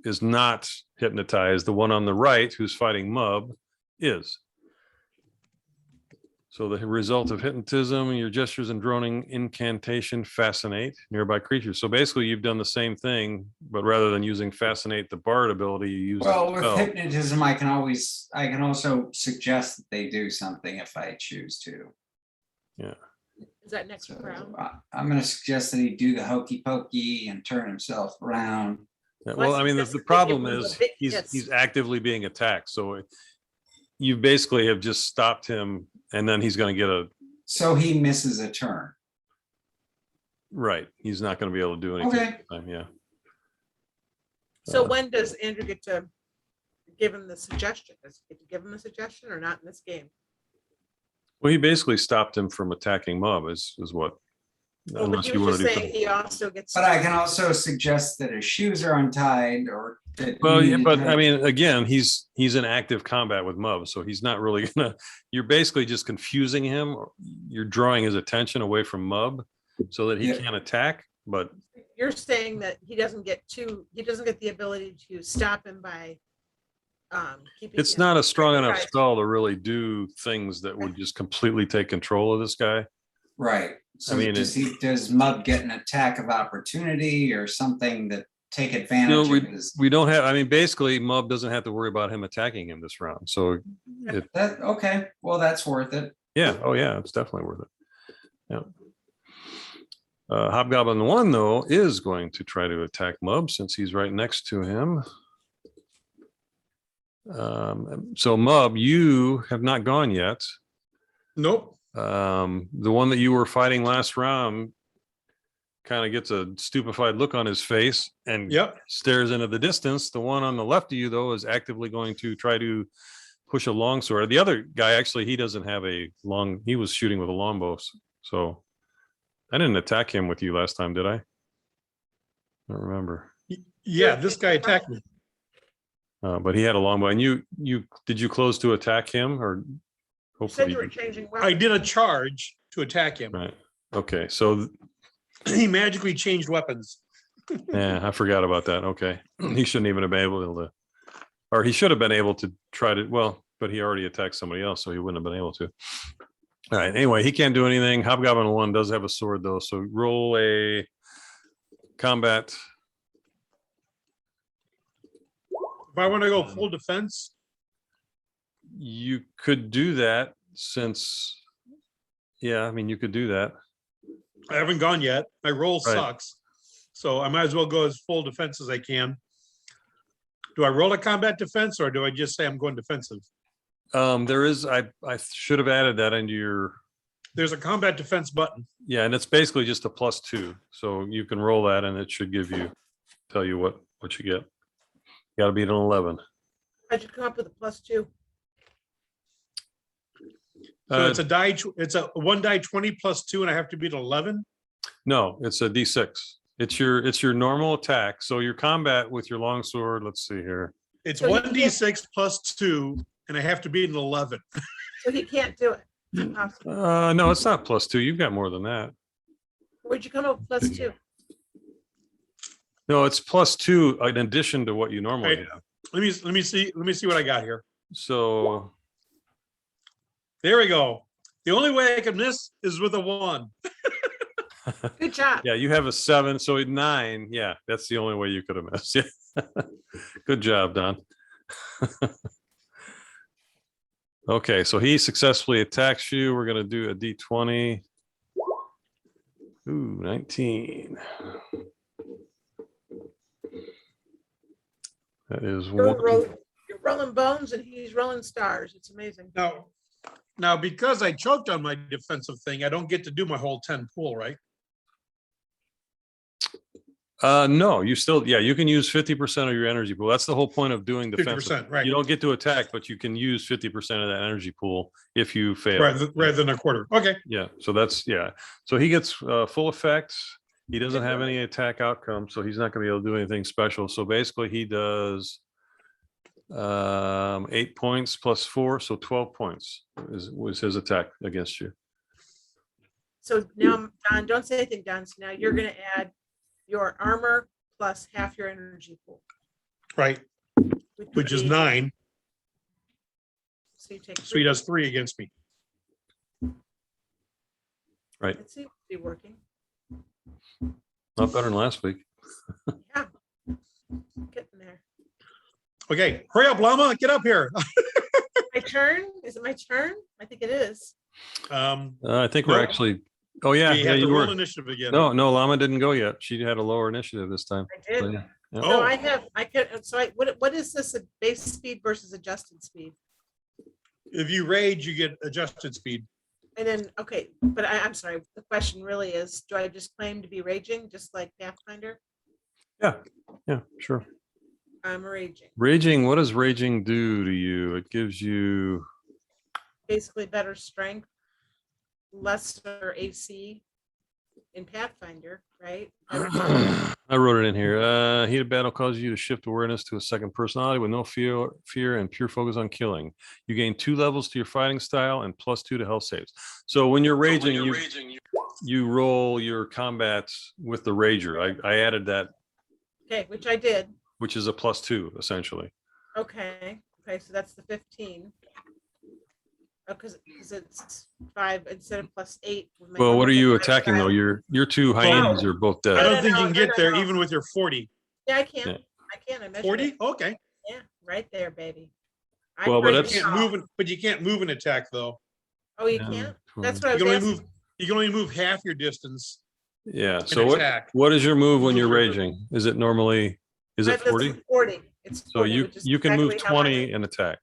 is not hypnotized. The one on the right, who's fighting Mub, is. So the result of hypnotism, your gestures and droning incantation fascinate nearby creatures. So basically, you've done the same thing, but rather than using fascinate, the bard ability, you use. Well, the with spell. hypnotism, I can also suggest that they do something if I choose to. Is that next So round? I'm gonna suggest that he do the hokey pokey and turn himself around. Yeah, Well, well, I mean, the that's- problem it was is a bit- he's yes. actively being attacked. So you basically have just stopped him, and then he's going to get a So he misses a turn. right. He's not going to be able to do anything. Okay. this time, yeah. So Uh, when does Andrew get to give him the suggestion? Does he get to give him a suggestion or not in this game? Well, he basically stopped him from attacking Mub, is what. Oh, but Unless he you was want to just do saying something. he also gets. But I can also suggest that his shoes are untied or that. Well, you yeah, need but to- I mean, again, he's in active combat with Mub, so he's not really gonna. You're basically just confusing him. Or you're drawing his attention away from Mub so that he Yeah. can't attack. But You're saying that he doesn't get the ability to stop him by keeping. it's him not a strong enough hypnotized. spell to really do things that would just completely take control of this guy. Right, so mean, does Mud get an attack of opportunity or something that take No, advantage of his? we don't have. I mean, basically, Mub doesn't have to worry about him attacking him this round. So That, okay, well, that's worth it. yeah, oh yeah, it's definitely worth it. Yeah. Hobgoblin 1, though, is going to try to attack Mub since he's right next to him. So Mub, you have not gone yet. Nope. The one that you were fighting last round kind of gets a stupefied look on his face and Yep. stares into the distance. The one on the left of you, though, is actively going to try to push a longsword. The other guy, actually, he doesn't have a long, he was shooting with a longbow. So I didn't attack him with you last time, did I? I don't remember. Yeah, this guy attacked me. But he had a longbow. And did you close to attack him or You said hopefully? you were changing I weapons. did a charge to attack him. Right. Okay. So He magically changed weapons. yeah, I forgot about that. Okay. He shouldn't even have been able to, or he should have been able to try to, well, but he already attacked somebody else, so he wouldn't have been able to. All right. Anyway, he can't do anything. Hobgoblin 1 does have a sword, though. So roll a combat. If I want to go full defense, You could do that since, yeah, I mean, you could do that. I haven't gone yet. My roll Right. sucks. So I might as well go as full defense as I can. Do I roll a combat defense or do I just say I'm going defensive? There is, I should have added that into your, There's a combat defense button. yeah, and it's basically just a +2. So you can roll that and it should give you, tell you what you get. You gotta beat an 11. How'd you come up with a +2? So it's a die, it's a 1 die 20 plus 2 and I have to beat 11. No, it's a D6. It's your normal attack. So your combat with your longsword, let's see here. It's So you 1d6 plus 2 and I have to beat an 11. So he can't do it. It's impossible. No, it's not +2. You've got more than that. Where'd you come up with +2? No, it's +2 in addition to what you normally Right. have. Let me see what I got here. So There we go. The only way I can miss is with a 1. Good job. yeah, you have a 7, so 9. Yeah, that's the only way you could have missed. Yeah. Good job, Don. Okay, so he successfully attacks you. We're gonna do a D20. Ooh, 19. That is one. You're rolling bones and he's rolling stars. It's amazing. Now, because I choked on my defensive thing, I don't get to do my whole 10 pool, right? No, you still, yeah, you can use 50% of your energy pool. That's the whole point of doing defensive. 50%, right. You don't get to attack, but you can use 50% of that energy pool if you fail. Rather than a quarter. Okay. Yeah, so that's, yeah. So he gets full effects. He doesn't have any attack outcome, so he's not gonna be able to do anything special. So basically he does 8 points plus 4, so 12 points was his attack against you. So now, Don, don't say anything, Don. So now you're gonna add your armor plus half your energy pool. Right. Which is 9. So you take. So he does 3 against me. Right, Let's see if it's working. not better than last week. Yeah. Getting there. Okay, hurry up, Llama, get up here. My turn? Is it my turn? I think it is. I think we're No. actually, oh yeah, You yeah, have to you roll were. initiative again. No, Llama didn't go yet. She had a lower initiative this time. I did. So, yeah. Yeah. Oh. So I could, so what is this, a base speed versus adjusted speed? If you rage, you get adjusted speed. And then, okay, but I'm sorry, the question really is, do I just claim to be raging, just like Pathfinder? Yeah, sure. I'm raging. Raging, what does raging do to you? It gives you, Basically better strength, lesser AC in Pathfinder, right? I wrote it in here. Heated battle causes you to shift awareness to a second personality with no fear and pure focus on killing. You gain 2 levels to your fighting style and +2 to health saves. So when you're raging, you roll your combats with the rager. I added that, Okay, which I did. which is a +2 essentially. Okay, so that's the 15. Because it's 5 instead of +8. with my Well, what are normal you fighting attacking though? style. Your 2 hyenas are both I dead. don't think you can no, get there no. even with your 40. Yeah, I can. Yeah. I can. I measured 40? it. Okay. Yeah, right there, baby. I'm Well, but You breaking that's- can't off. move, but you can't move an attack though. Oh, you Yeah, can't? 20. That's what I You was can only asking. move, you can only move half your distance Yeah, in so attack. what is your move when you're Move your- raging? Is it normally, is it Right, that's 40? 40. It's So 20, you which is you can move exactly how I- 20 and attack.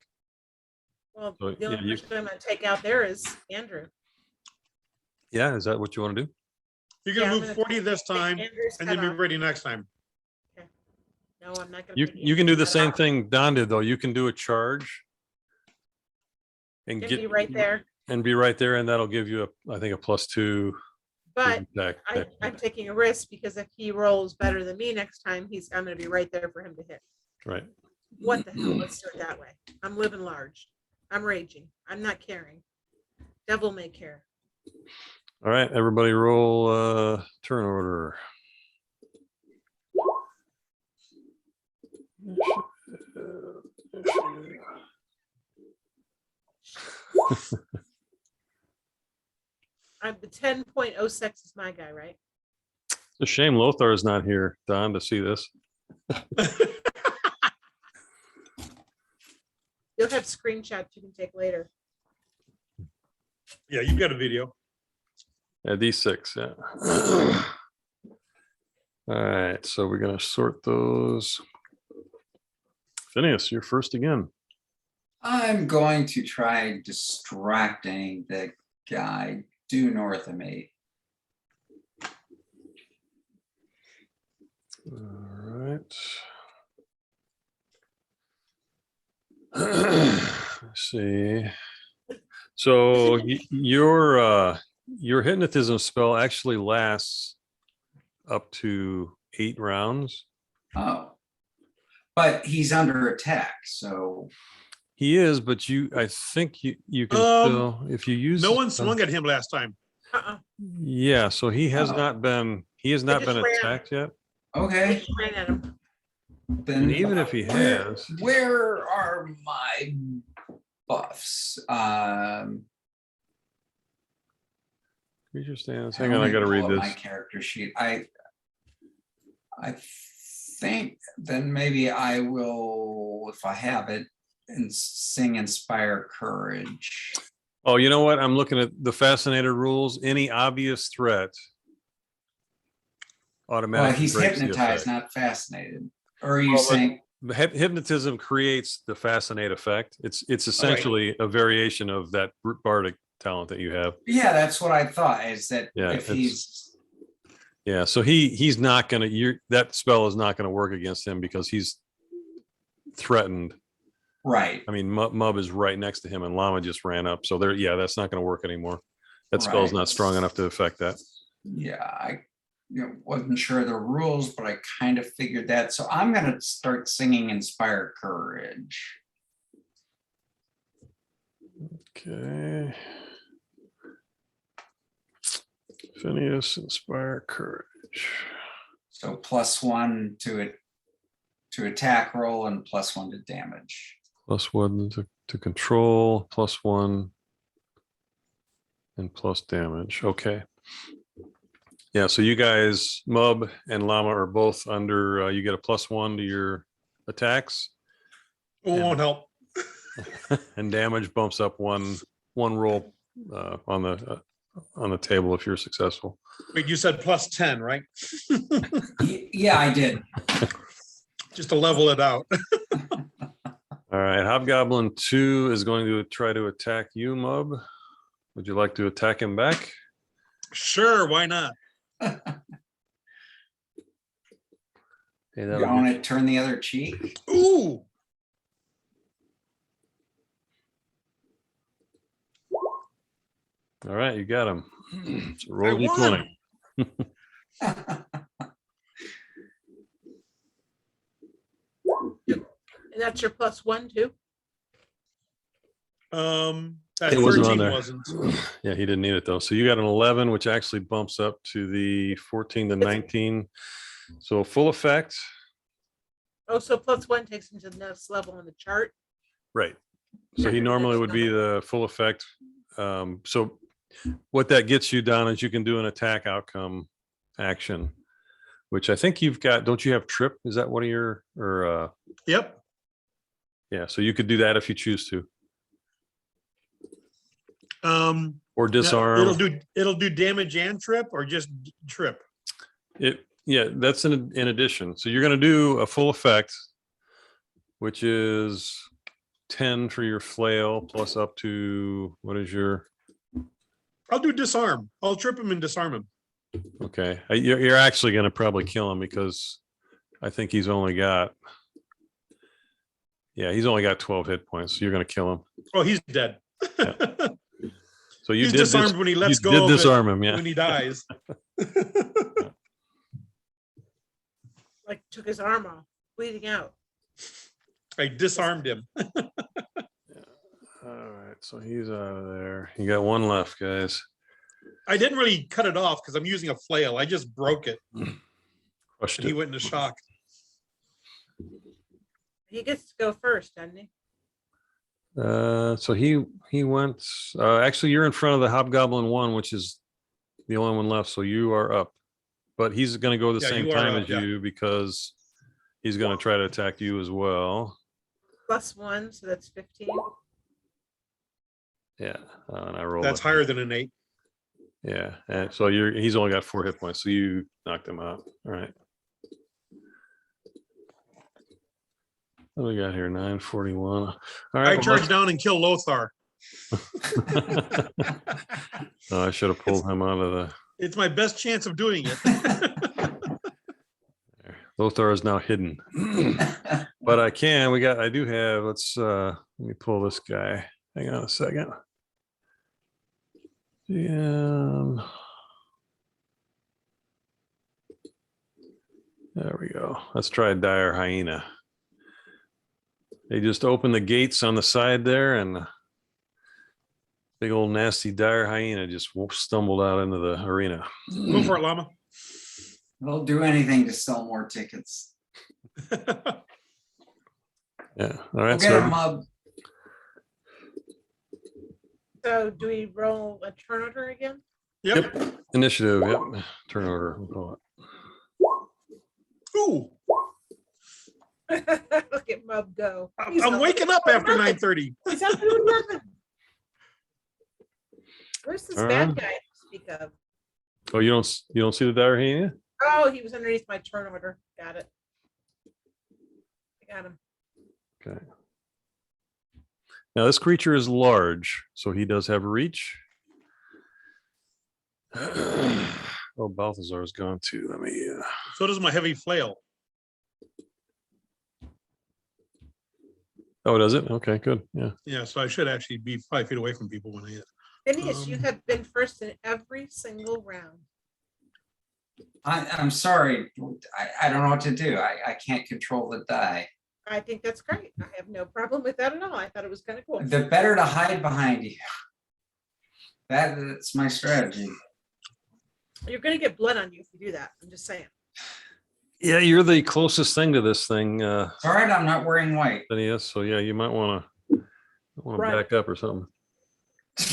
Well, so, the yeah, only you- person I'm gonna take out there is Andrew. Yeah, is that what you want to do? You're Yeah, gonna I'm move gonna 40 take- this take time Andrew's and head then be off. ready next time. No, I'm not gonna. You take you can do the Andrew's head same off. thing Don did though. You can do a charge and Can get be right there, and be right there, and that'll give you I think a +2 but attack. I'm taking a risk because if he rolls better than me next time, I'm gonna be right there for him to hit. Right. What the hell? Let's do it that way. I'm living large. I'm raging. I'm not caring. Devil may care. All right, everybody roll turn order. The 10.06 is my guy, right? It's a shame Lothar is not here, Don, to see this. You'll have screenshots you can take later. Yeah, you've got a video. Yeah, D6, yeah. All right, so we're gonna sort those. Phineas, you're first again. I'm going to try distracting the guy due north of me. All right. Let's see. So your hypnotism spell actually lasts up to 8 rounds. Oh. But he's under attack, so He is, but I think you can still, if you use. No one swung at him last time. Uh-uh. Yeah, so he has Oh. not been just ran. attacked yet. I okay. just ran at him. Then And even if he has, where are my buffs? creature stance. Hang on, I gotta read pull up My this. character sheet. I think then maybe I will, if I have it, and sing Inspire Courage. Oh, you know what? I'm looking at the Fascinator rules. Any obvious threat Well, automatically he's breaks the hypnotized, effect. not fascinated. Or are you Well, but- saying, The hypnotism creates the fascinate effect. It's essentially a variation of that bardic talent that you have. yeah, that's what I thought, is that Yeah, if it's- he's, Yeah, so he's not gonna. That spell is not gonna work against him because he's threatened. right, I mean, Mub is right next to him, and Llama just ran up. So there, yeah, that's not gonna work anymore. That spell's Right. not strong enough to affect that. yeah, I wasn't sure of the rules, but I kind of figured that. So I'm gonna start singing Inspire Courage. Okay. Phineas, inspire courage. So +1 to it, to attack roll and +1 to damage. +1 to control, +1 and plus damage. Okay. Yeah, so you guys, Mub and Llama are both under, you get a +1 to your attacks It won't help. and damage bumps up one roll on the table if you're successful. Wait, you said +10, right? Yeah, I did. Just to level it out. All right, Hobgoblin 2 is going to try to attack you, Mub. Would you like to attack him back? Sure, why not? Okay, You that'll want be- to turn the other cheek? Ooh, All right, you got him. So I roll won. d20. And that's your +1 too? That It wasn't on 13 there. wasn't. Yeah, he didn't need it though. So you got an 11, which actually bumps up to the 14 to 19. So full effect. Oh, so +1 takes him to the next level on the chart. Right. So he normally would be the full effect. So what that gets you down is you can do an attack outcome action, which I think you've got. Don't you have trip? Is that one of your, or Yep. yeah, so you could do that if you choose to, or Now, disarm. It'll do damage and trip or just trip. Yeah, that's in addition. So you're going to do a full effect, which is 10 for your flail plus up to, what is your, I'll do disarm. I'll trip him and disarm him. okay. You're actually going to probably kill him because I think he's only got, yeah, he's only got 12 hit points. So you're going to kill him. Oh, he's dead. Yeah. So you He's did disarmed when he lets you go did of it disarm him, yeah. when he dies. Like took his arm off, bleeding out. I disarmed him. All right, so he's out of there. You got one left, guys. I didn't really cut it off because I'm using a flail. I just broke it Crushed and he it. went into shock. He gets to go first, doesn't he? So he went. Actually, you're in front of the Hobgoblin 1, which is the only one left. So you are up, but he's going to go the Yeah, same you are time up, as yeah. you because he's going to try to attack you as well. +1, so that's 15. Yeah, and I rolled. That's it. higher than an 8. Yeah, and so he's only got 4 hit points, so you knocked him out. All right. What do we got here? 941. All right. I well, charge down and kill Lothar. Oh, I should have pulled him out of the. It's my best chance of doing it. Lothar is now hidden, but I can. I do have. Let me pull this guy. Hang on a second. Yeah. There we go. Let's try Dire Hyena. They just opened the gates on the side there, and big old nasty Dire Hyena just stumbled out into the arena. Go for it, Llama. They'll do anything to sell more tickets. Yeah. All Go right. get So 'em, Mub. So do we roll a turn order again? Yep. initiative. Yep. Turn order. We'll call it. Ooh, Look at Mub go. He's I'm up. waking up after 9:30. He's up doing nothing. Where's this All bad right. guy to speak of? Oh, you don't see the Dire Hyena? Oh, he was underneath my turn order. Got it. I got him. Okay. Now this creature is large, so he does have reach. Oh, Balthazar is gone too. Let me. So does my heavy flail. Oh, does it? Okay, good. Yeah. Yeah, so I should actually be 5 feet away from people when I hit. Phineas, you Um, have been first in every single round. I'm sorry. I don't know what to do. I can't control the die. I think that's great. I have no problem with that at all. I thought it was kind of cool. The better to hide behind you. That's my strategy. You're going to get blood on you if you do that. I'm just saying. Yeah, you're the closest thing to this thing, All right, I'm not wearing white. Phineas. So yeah, you might want to Right. back up or something.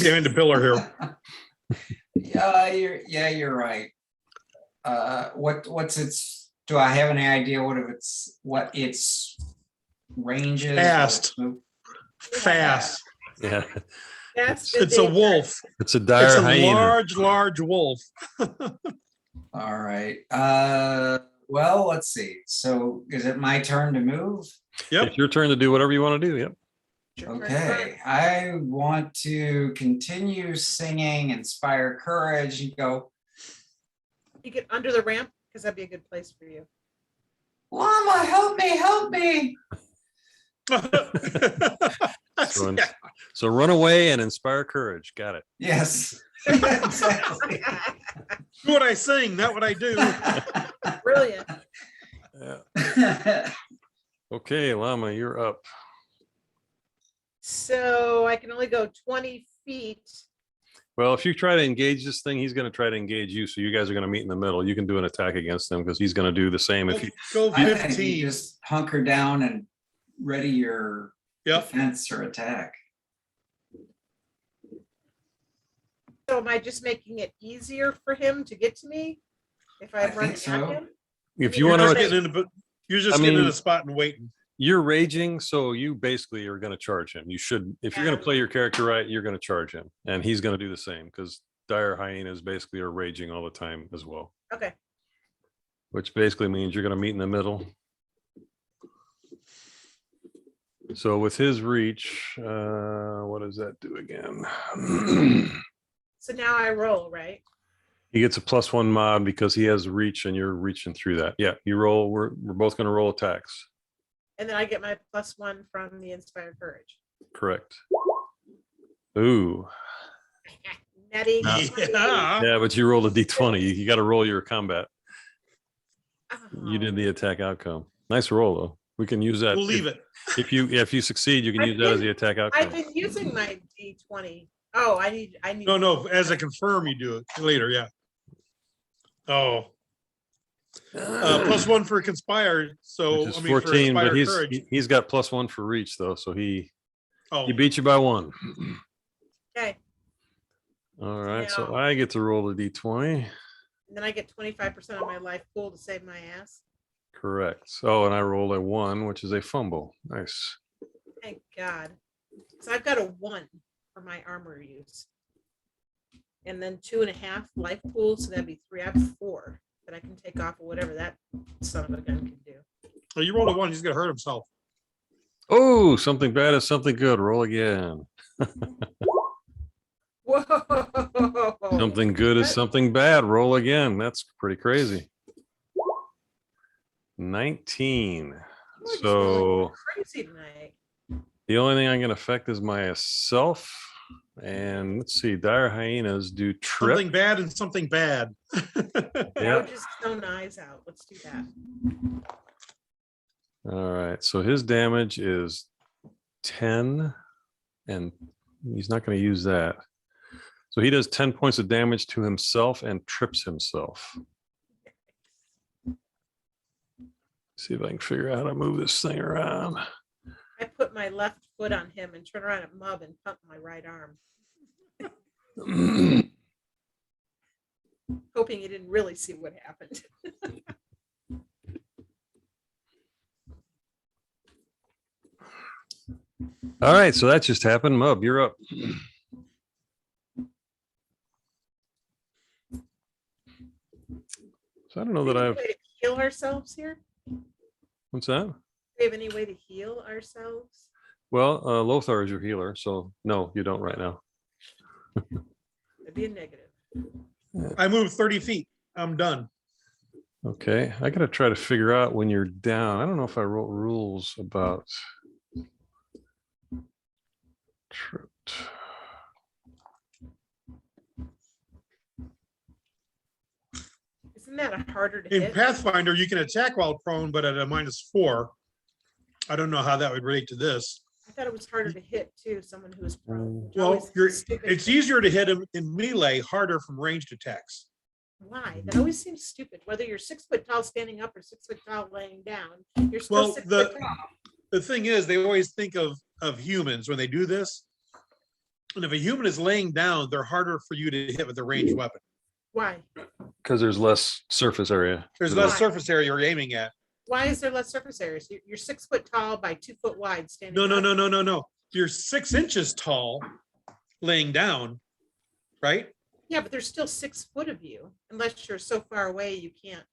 Behind the pillar here. You're right. What's its? Do I have any idea what its range is? Fast. Fast. Yeah, That's the It's a danger. wolf. it's a It's Dire a Hyena. large wolf. All right. Well, let's see. So is it my turn to move? Yep. It's your turn to do whatever you want to do. Yep. Your turn Okay. I want to continue singing Inspire Courage and go, You get under the ramp because that'd be a good place for you. Llama, help me, help me. So, so run away and inspire courage. Got it. Yes. Exactly. Do what I sing, not what I do. Brilliant. Yeah. Okay, Llama, you're up. So I can only go 20 feet. Well, if you try to engage this thing, he's going to try to engage you. So you guys are going to meet in the middle. You can do an attack against him because he's going to do the same. If you, Go I think you 15. just hunker down and ready your Yep. defense or attack. So am I just making it easier for him to get to me if I I run think at so. him? if you You're want You're not to, just getting in a, you're just I getting in mean- a spot and waiting. you're raging. So you basically are going to charge him. You should, if you're going to Yeah. play your character right, you're going to charge him and he's going to do the same because Dire Hyenas basically are raging all the time as well, Okay. which basically means you're going to meet in the middle. So with his reach, what does that do again? So now I roll, right? He gets a +1 mod because he has reach and you're reaching through that. Yeah, you roll. We're both going to roll attacks. And then I get my +1 from the inspired courage. Correct. Ooh. Nettie. Yeah. Yeah, but you rolled a d20. You got to roll your combat. You did Oh. the attack outcome. Nice roll though. We can use that. We'll leave it. If you succeed, you can I've use that as been- the attack I've outcome. been using my D20. Oh, I need. No, as a confirm, you do it later, yeah. Oh, +1 for conspire, so, Which is I mean, for 14, but inspired courage. he's got +1 for reach though, so he Oh, beat you by 1. Okay, All right, so Now- I get to roll the d20. and then I get 25% of my life pool to save my ass. Correct. Oh, and I roll a 1, which is a fumble. Nice. Thank God. So I've got a 1 for my armor use. And then 2.5 life pool, so that'd be 3. I have 4 that I can take off of whatever that son of a gun can do. oh, you rolled a 1, he's gonna hurt himself. Oh, something bad is something good. Roll again. Whoa. Something good is What? something bad. Roll again. That's pretty crazy. 19. I'm just So rolling crazy tonight. the only thing I can affect is myself. And let's see, dire hyenas do trip. Something bad and something bad. I Yeah. would just stone eyes out. Let's do that. All right. So his damage is 10, and he's not going to use that. So he does 10 points of damage to himself and trips himself. See if I can figure out how to move this thing around. I put my left foot on him and turn around at Mub and pump my right arm, hoping he didn't really see what happened. All right, so that just happened. Mub, you're up. So I don't know that Any I've. way to heal ourselves here? What's that? Do we have any way to heal ourselves? Well, Lothar is your healer, so no, you don't right now. That'd be a negative. I moved 30 feet, I'm done. Okay, I gotta try to figure out when you're down. I don't know if I wrote rules about. Tripped. Isn't that a harder to In hit? Pathfinder, you can attack while prone, but at a -4. I don't know how that would relate to this. I thought it was harder to hit too, someone who was prone. which Well, always you're, seems stupid. it's easier to hit him in melee, harder from ranged attacks. Why? That always seems stupid, whether you're 6 foot tall standing up or 6 foot tall laying down, you're still Well, 6 the- foot tall. The thing is, they always think of humans when they do this. And if a human is laying down, they're harder for you to hit with a ranged weapon. Why? Because there's less surface area. There's Why? less surface area you're aiming at. Why is there less surface areas? You're 6 foot tall by 2 foot wide standing. No, no, up. no, no, no, no. You're 6 inches tall laying down, right? Yeah, but there's still 6 foot of you, unless you're so far away you can't.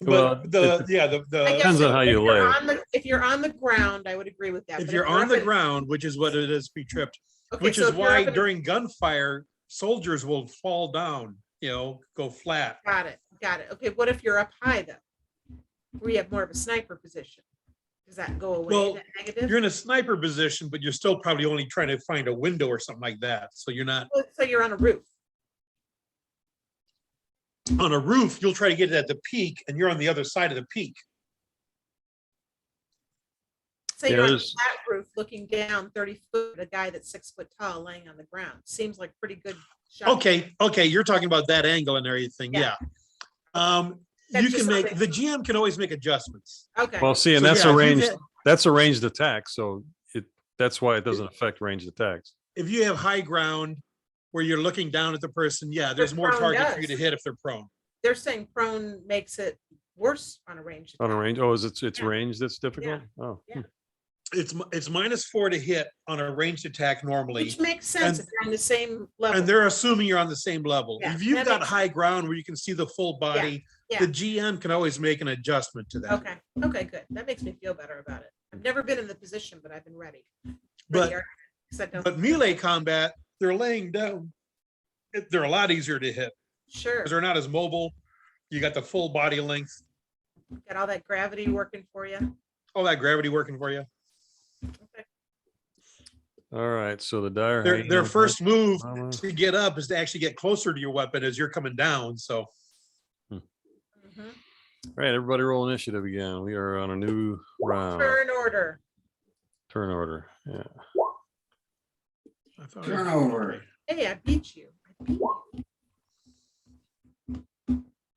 Well, But the, yeah, I the, guess Depends on if- how if you you're lay. on the- If you're on the ground, I would agree with that. if but you're on up the in- ground, which is what it is to be tripped, okay, which so is if you're why up in a- during gunfire, soldiers will fall down, go flat. Got it, got it. Okay, what if you're up high though? Where you have more of a sniper position? Does that go away, Well, that negative? You're in a sniper position, but you're still probably only trying to find a window or something like that. So you're not Let's say you're on a roof. on a roof. You'll try to get it at the peak and you're on the other side of the peak. Say Yeah, you're on a there's- flat roof looking down 30 foot, a guy that's 6 foot tall laying on the ground. Seems like pretty good shot. Okay, you're talking about that angle and everything, Yeah. yeah. That's You just can make, something- the GM can always make adjustments. Okay, Well, see, and So, that's yeah, a if you ranged. hit- That's a ranged attack, so that's why it doesn't affect ranged attacks. If you have high ground where you're looking down at the person, yeah, there's more prone target for you to does. hit if they're prone. they're saying prone makes it worse on a range. On a attack. range. Oh, it's Yeah. range that's difficult? Oh. Yeah. It's -4 to hit on a ranged attack normally. Which makes sense if and- you're on the same level. And they're assuming you're on the same level. Yeah, If you've that got makes high ground where you can see the full body, yeah. the GM can always make an adjustment to that. Okay, okay, good. That makes me feel better about it. I've never been in the position, but I've been ready. But, 'Cause I don't- but melee combat, they're laying down. They're a lot easier to hit Sure, because they're not as mobile. You got the full body length, got all that gravity working for you. all that gravity working for you. Okay. All right, so the dire. Their hyena- first move Mama. to get up is to actually get closer to your weapon as you're coming down. So Mhm. All right, everybody roll initiative again. We are on a new round. Turn order. Turn order. Yeah. I thought- Turnover. Hey, I beat you. I beat you.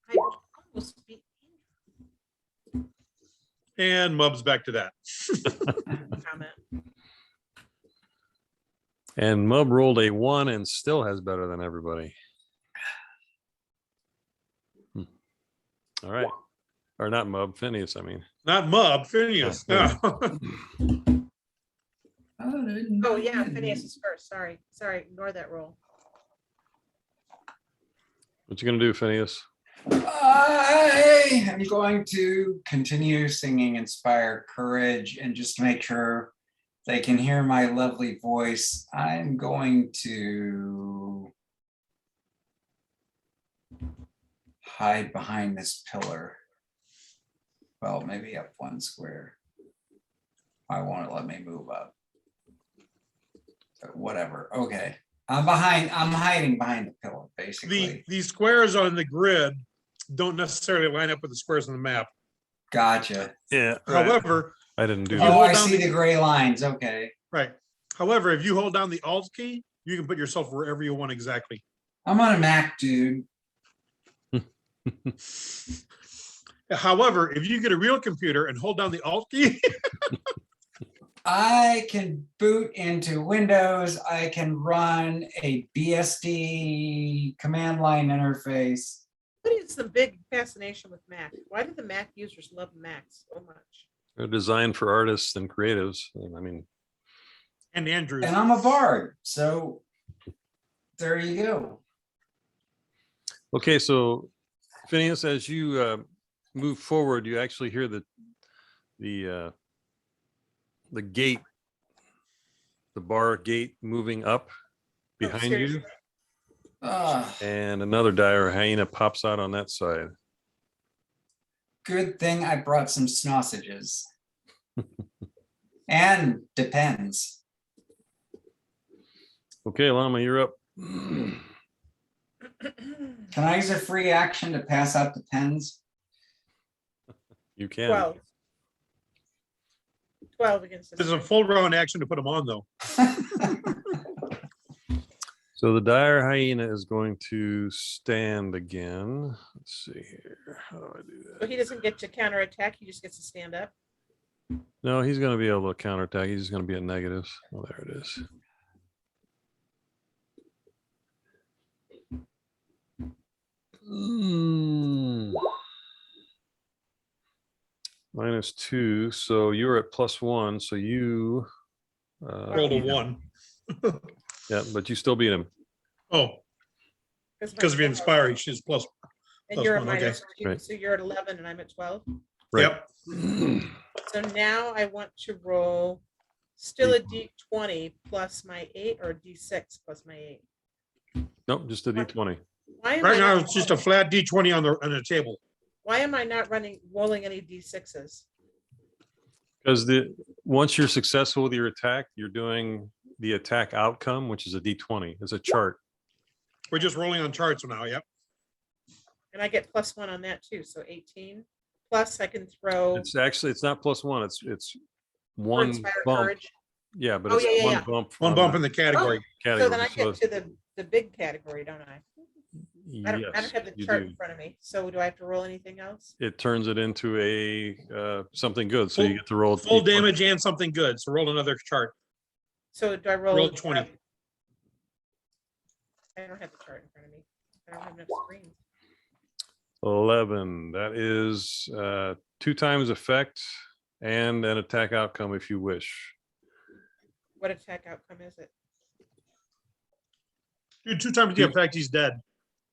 I almost beat And Mub's back to that. you. Comment. And Mub rolled a 1 and still has better than everybody. All right. Or not Mub, Phineas, I mean. Not Mub, Phineas. Yeah. Oh, yeah, Phineas is first. Sorry, ignore that roll. What you gonna do, Phineas? I am going to continue singing Inspire Courage, and just to make sure they can hear my lovely voice, I'm going to hide behind this pillar. Well, maybe up 1 square. Why won't it let me move up? So whatever. Okay. I'm hiding behind the pillar, basically. The squares on the grid don't necessarily line up with the squares on the map. Gotcha. Yeah. However, I didn't do You Oh, that. hold I down see the- the gray lines. Okay. right. However, if you hold down the Alt key, you can put yourself wherever you want exactly. I'm on a Mac, dude. However, if you get a real computer and hold down the Alt key, I can boot into Windows. I can run a BSD command line interface. What is the big fascination with Mac? Why do the Mac users love Macs so much? They're designed for artists and creatives. I mean, and Andrew, And I'm a bard. So there you go. okay, so Phineas, as you move forward, you actually hear the gate, the bar gate moving up behind you, seriously? and another dire hyena pops out on that side. Good thing I brought some sausages. And depends. Okay, Llama, you're up. Can I use a free action to pass out the pens? You can. 12. 12 against there's this. a full round action to put them on though. So the dire hyena is going to stand again. Let's see here. How do I do So that? he doesn't get to counterattack, he just gets to stand up. No, he's going to be able to counterattack. He's just going to be at negatives. Oh, there it is. -2. So you're at +1. So you. Rolled a 1. Yeah, but you still beat him. Oh, because of inspiring, she's plus. And plus you're at one, okay. minus, Right. so you're at 11 and I'm at 12. Right. Yep. So now I want to roll still a D20 plus my 8 or D6 plus my 8. Nope, just a D20. Why am Right I now, not it's just a flat D20 on the table. Why am I not rolling any D6s? Because once you're successful with your attack, you're doing the attack outcome, which is a D20. It's a chart. We're just rolling on charts now, yep. And I get +1 on that too, so 18. Plus I can throw It's not +1. It's for one Inspire bump. Courage. Yeah, but Oh, it's yeah, one yeah. bump. One on bump the in the category. So category. then I So get to the big category, don't I? I don't yes, have the you chart do. in front of me. So do I have to roll anything else? It turns it into a something good. So you Full- get to roll Full D20. damage and something good. So roll another chart. So do I roll? Roll 20. I don't have the chart in front of me. I don't have enough screens. 11. That is 2 times effect and an attack outcome if you wish. What attack outcome is it? Dude, 2 times the effect, he's dead.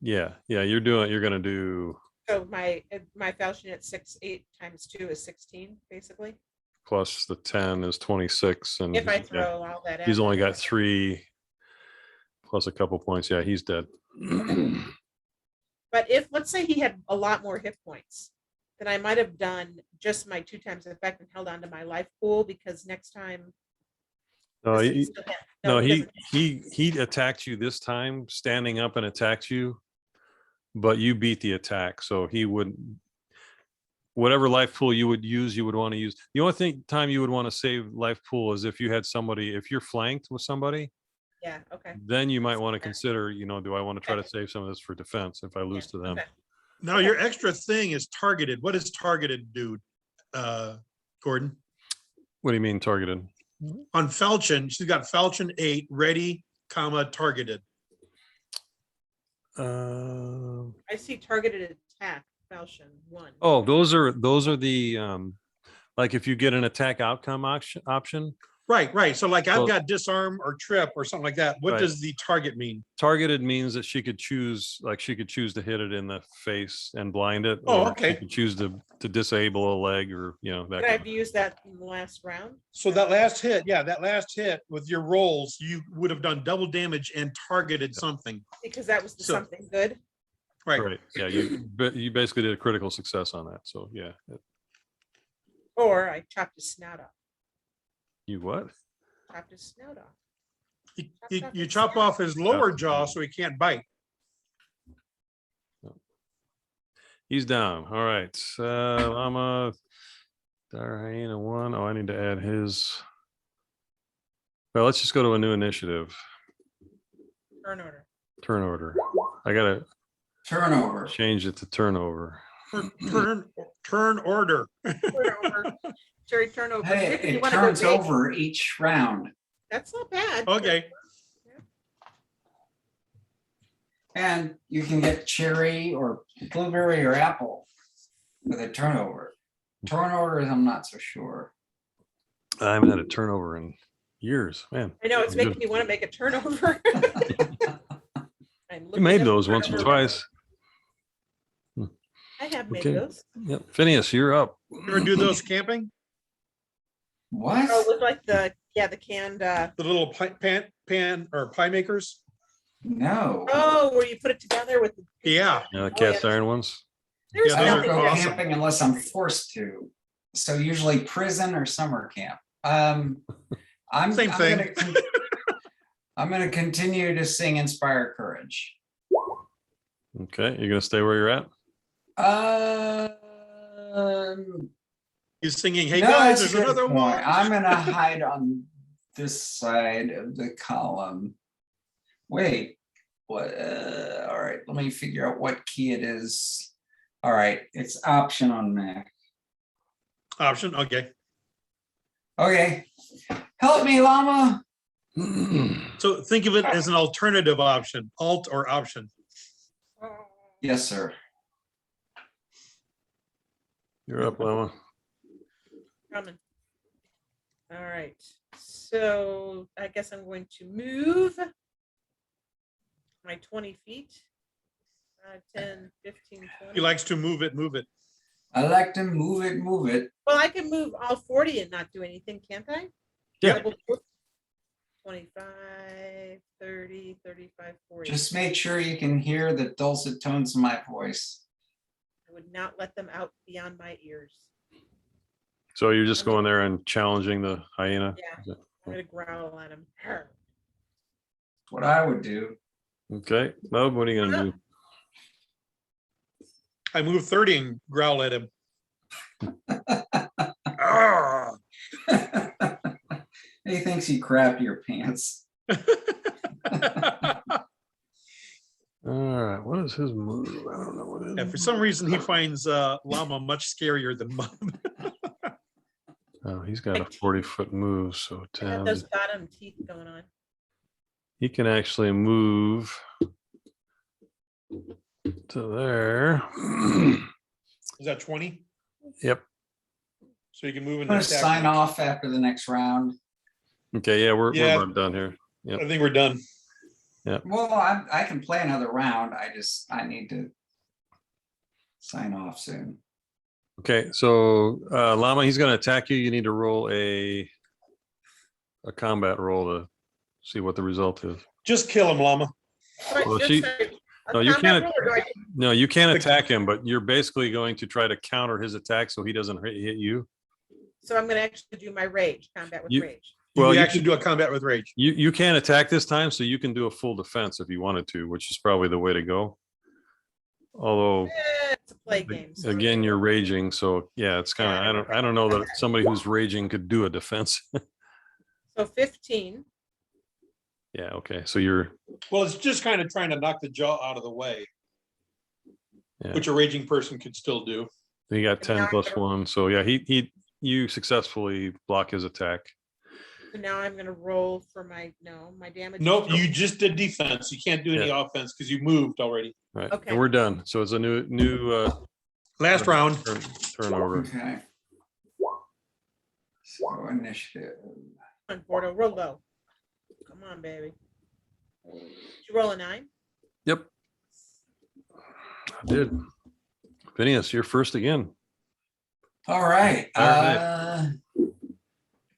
Yeah, you're gonna do So my Falchion at 6, 8 times 2 is 16, basically. plus the 10 is 26, and If I yeah, throw all that. he's at only them. got 3 plus a couple points. Yeah, he's dead. But if, let's say he had a lot more hit points, then I might have done just my 2 times effect and held on to my life pool, because next time. No, does he, still hit? no, he doesn't. he attacked you this time, standing up and attacked you, but you beat the attack, so he would, whatever life pool you would use, you would want to use. The only time you would want to save life pool is if you had somebody, if you're flanked with somebody, Yeah, okay. then you might want to Okay. consider, do I want to try to Okay. save some of this for defense if I lose Yeah, to them? okay. Now, your extra thing is targeted. What does targeted do, Gordon? What do you mean targeted? On falchion, she's got falchion 8 ready, comma, targeted. I see targeted attack, falchion 1. Oh, those are the like if you get an attack outcome option, Right. So like I've Well- got disarm or trip or something like that. What Right. does the target mean? targeted means that she could choose, like she could choose to hit it in the face and blind it. Oh, or okay. She could choose to disable a leg, or that Could I kind have used that in the last round? So that last hit with your rolls, you would have done double damage and targeted something. Because that was the So- something good. Right. Right. Yeah, you basically did a critical success on that. So yeah. Or I chopped his snout off. You what? Chopped his snout off. You chop off his lower jaw so he can't bite. He's down. All right. Llama, Dire Hyena 1. Oh, I need to add his. Well, let's just go to a new initiative. Turn order. Turn order. I gotta Turnover. change it to turnover. Turn order. Turnover. Jerry, turnover. Hey, If you it wanna go turns big, over each round. That's not bad. Okay. And you can get cherry or blueberry or apple with a turnover. Turnovers, I'm not so sure. I haven't had a turnover in years, man. I know, it's Good. making me want to make a turnover. I'm You looking made up those once or turnover. twice. I have made Okay. those. Yep. Phineas, you're up. You ever do those camping? What? Oh, look like the canned, The little pan or pie makers? No. oh, where you put it together with. Yeah. Yeah, cast yeah. iron ones. There's Yeah, I those don't are nothing. go awesome. camping unless I'm forced to. So usually prison or summer camp. I'm Same I'm thing. I'm gonna continue to sing Inspire Courage. Okay, you're gonna stay where you're at. He's singing, hey no, guys, that's there's a good another point. one. I'm gonna hide on this side of the column. Wait, what? All right, let me figure out what key it is. All right, it's Option on Mac. Option, okay. Okay, help me, Llama. So think of it as an alternative option, alt or option. Yes, sir. You're up, Llama. Coming. All right, so I guess I'm going to move my 20 feet. 10, 15, 20. He likes to move it. I like to move it, move it. Well, I can move all 40 and not do anything, can't I? Yeah. 25, 30, 35, 40. Just make sure you can hear the dulcet tones of my voice. I would not let them out beyond my ears. So you're just going there and challenging the hyena? Yeah, I'm gonna growl at him. Arr. What I would do. Okay, Bob, what are you gonna do? I move 30 and growl at him. Ah. He thinks he crapped your pants. All right, what is his move? I don't know what it Yeah, is. for some reason, he finds Llama much scarier than Mom. Oh, he's got a 40-foot move, so I have 10. those bottom teeth going on. He can actually move to there. Is that 20? Yep. So you can move I'm in gonna the attack sign range. off after the next round. Okay, yeah, we're Yeah. about done here. Yep. I think we're done. Well, I can play another round. I need to sign off soon. Okay, so Llama, he's going to attack you. You need to roll a combat roll to see what the result is. Just kill him, Llama. Well, Just she- a no, you combat can't- roll, or do I- No, you can't attack him, but you're basically going to try to counter his attack so he doesn't hit you. So I'm gonna actually do my rage, combat with You- rage. Well, Well, you you actually do a combat with rage. You can't attack this time, so you can do a full defense if you wanted to, which is probably the way to go. Although, It's a play game. so- again, you're raging, so yeah, it's kind of, I don't know that somebody who's raging could do a defense. So 15. Yeah, okay, so you're, Well, it's just kind of trying to knock the jaw out of the way, Yeah. which a raging person could still do. you got 10 plus 1, so yeah, you successfully block his attack. So now I'm gonna roll for my damage. Nope, you just did defense. You can't do any offense because you moved already. Right, Okay. and we're done. So it's a new Last round. turnover. Okay. So initiative. Come on, Bordeaux, roll low. Come on, baby. Did you roll a 9? Yep. I did. Phineas, you're first again. All right. All right.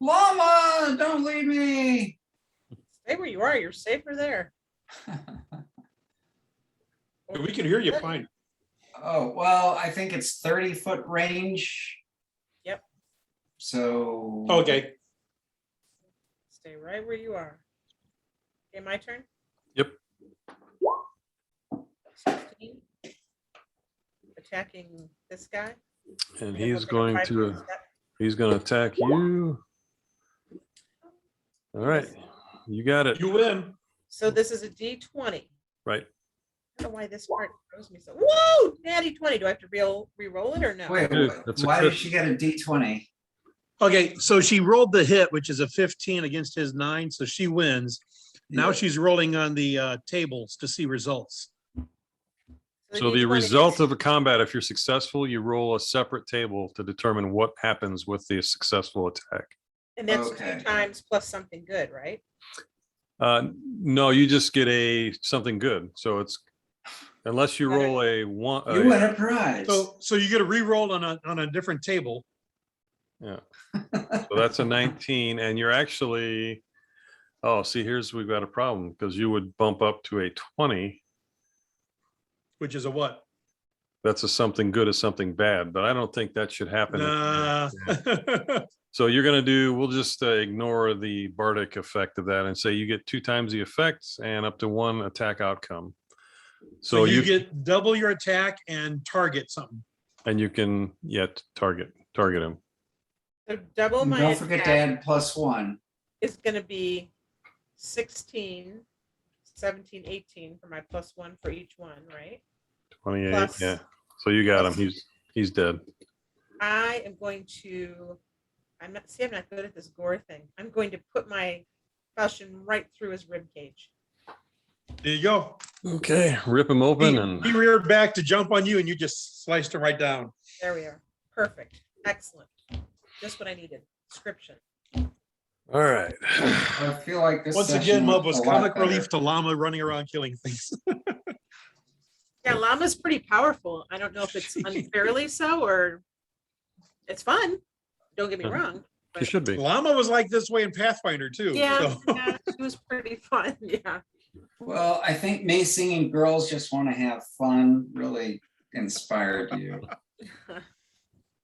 Llama, don't leave me. Stay where you are. You're safer there. We can hear you fine. Oh, well, I think it's 30-foot range. Yep. So. Okay, Stay right where you are. Okay, my turn. Yep. 16. Attacking this guy. And I'm he's gonna going fight to for that. he's going to attack you. All right. You got it. you win. So this is a D20. Right. I don't know why this part throws me so. Whoa, natty 20. Do I have to re-roll it or no? Wait, Dude, that's a why crit. did she get a D20? Okay, so she rolled the hit, which is a 15 against his 9, so she wins. Now Yeah. she's rolling on the tables to see results. So the D20 result is- of a combat, if you're successful, you roll a separate table to determine what happens with the successful attack. And that's Okay. 2 times plus something good, right? No, you just get something good. So it's unless you roll a one. You win a prize. So you get a re-roll on a different table. Yeah. So that's a 19, and you're actually. Oh, see, we've got a problem because you would bump up to a 20. Which is a what? That's a something good as something bad, but I don't think that should happen. Nah. So you're going to we'll just ignore the Bardic effect of that and say you get 2 times the effects and up to 1 attack outcome. So you get double your attack and target something. and you can target him. So double And my don't forget to attack add +1. is gonna be 16, 17, 18 for my +1 for each one, right? 28. Plus- Yeah. So you got him. plus- He's dead. I am going to, I'm not good at this gore thing. I'm going to put my falchion right through his rib cage. There you go. Okay. Rip him open and He reared back to jump on you and you just sliced him right down. There we are. Perfect. Excellent. Just what I needed. Description. all right. I feel like this. Once session again, Mub went was a lot comic better. relief to Llama running around killing things. Yeah, llama's pretty powerful. I don't know if it's unfairly so or it's fun. Don't get me wrong. You should be. Llama was like this way in Pathfinder too. Yeah, so- yeah, it was pretty fun. Yeah. Well, I think me singing "Girls Just Want to Have Fun" really inspired you.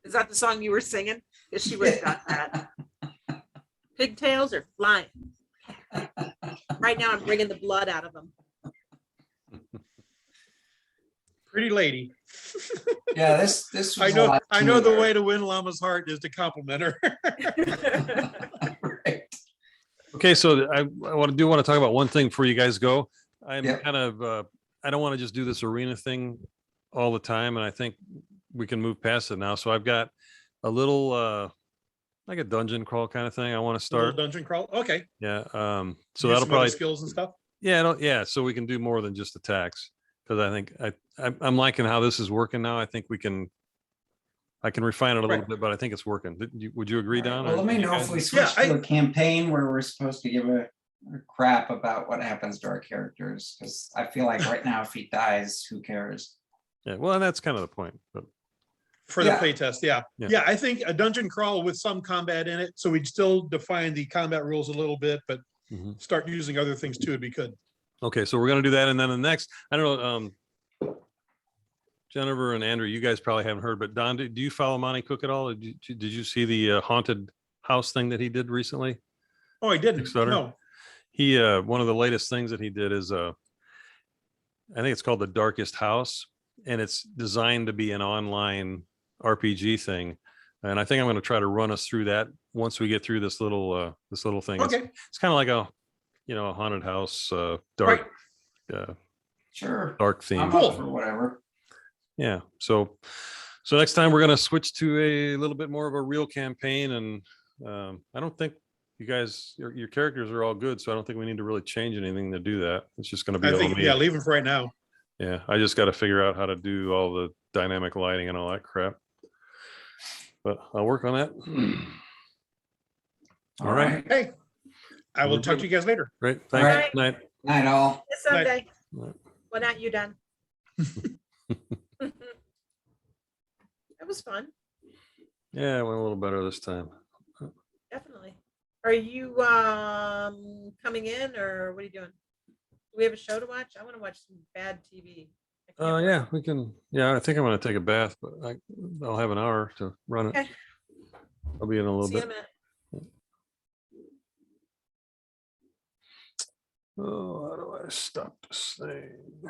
Is that the song you were singing? Because she would have got that. Pigtails are flying. Right now, I'm bringing the blood out of them. Pretty lady. Yeah, this was. I a know. lot I know the smoother. way to win Llama's heart is to compliment her. Right. Okay, so I want to talk about one thing before you guys go. I'm Yep. kind of I don't want to just do this arena thing all the time, and I think we can move past it now. So I've got a little like a dungeon crawl kind of thing I want to Little start. dungeon crawl. Okay. Yeah. So Use that'll some other probably skills and stuff. yeah, so we can do more than just attacks because I think I'm liking how this is working now. I think I can refine it a little Right. bit, but I think it's working. Would you agree, Don? Well, or let me you know guys- if we switch Yeah, to a campaign where we're supposed to give a crap about what happens to our characters, because I feel like right now, if he dies, who cares? Yeah, well, that's kind of the point. But For the Yeah. playtest, yeah. Yeah. Yeah, I think a dungeon crawl with some combat in it, so we'd still define the combat rules a little bit, but Mhm. start using other things too would be good. Okay, so we're gonna do that, and then the next, I don't know, Jennifer and Andrew, you guys probably haven't heard, but Don, do you follow Monty Cook at all? Did you see the haunted house thing that he did recently? Oh, I didn't, Kickstarter? no. He one of the latest things that he did is I think it's called The Darkest House, and it's designed to be an online RPG thing. And I think I'm going to try to run us through that once we get through this little thing. Okay, It's kind of like a haunted house, right, dark Sure. dark I'm theme. Cool. up for whatever. Yeah. So next time we're going to switch to a little bit more of a real campaign, and I don't think you guys, your characters are all good, so I don't think we need to really change anything to do that. It's just going to be I all think, me. yeah, leave them for right now. Yeah, I just got to figure out how to do all the dynamic lighting and all that crap. But I'll work on that. All All right. right. Hey, I will We're talk good. to you guys later. Great. All Thanks. right. Night. Night all. Someday. Right. Well, not you, Don. That was fun. Yeah, it went a little better this time. Definitely. Are you coming in or what are you doing? Do we have a show to watch? I want to watch some bad TV. I can't watch- Yeah, we can. Yeah, I think I'm going to take a bath, but I'll have an hour to run it. Okay. I'll be in a little See you bit. in a minute. Oh, how do I stop this thing?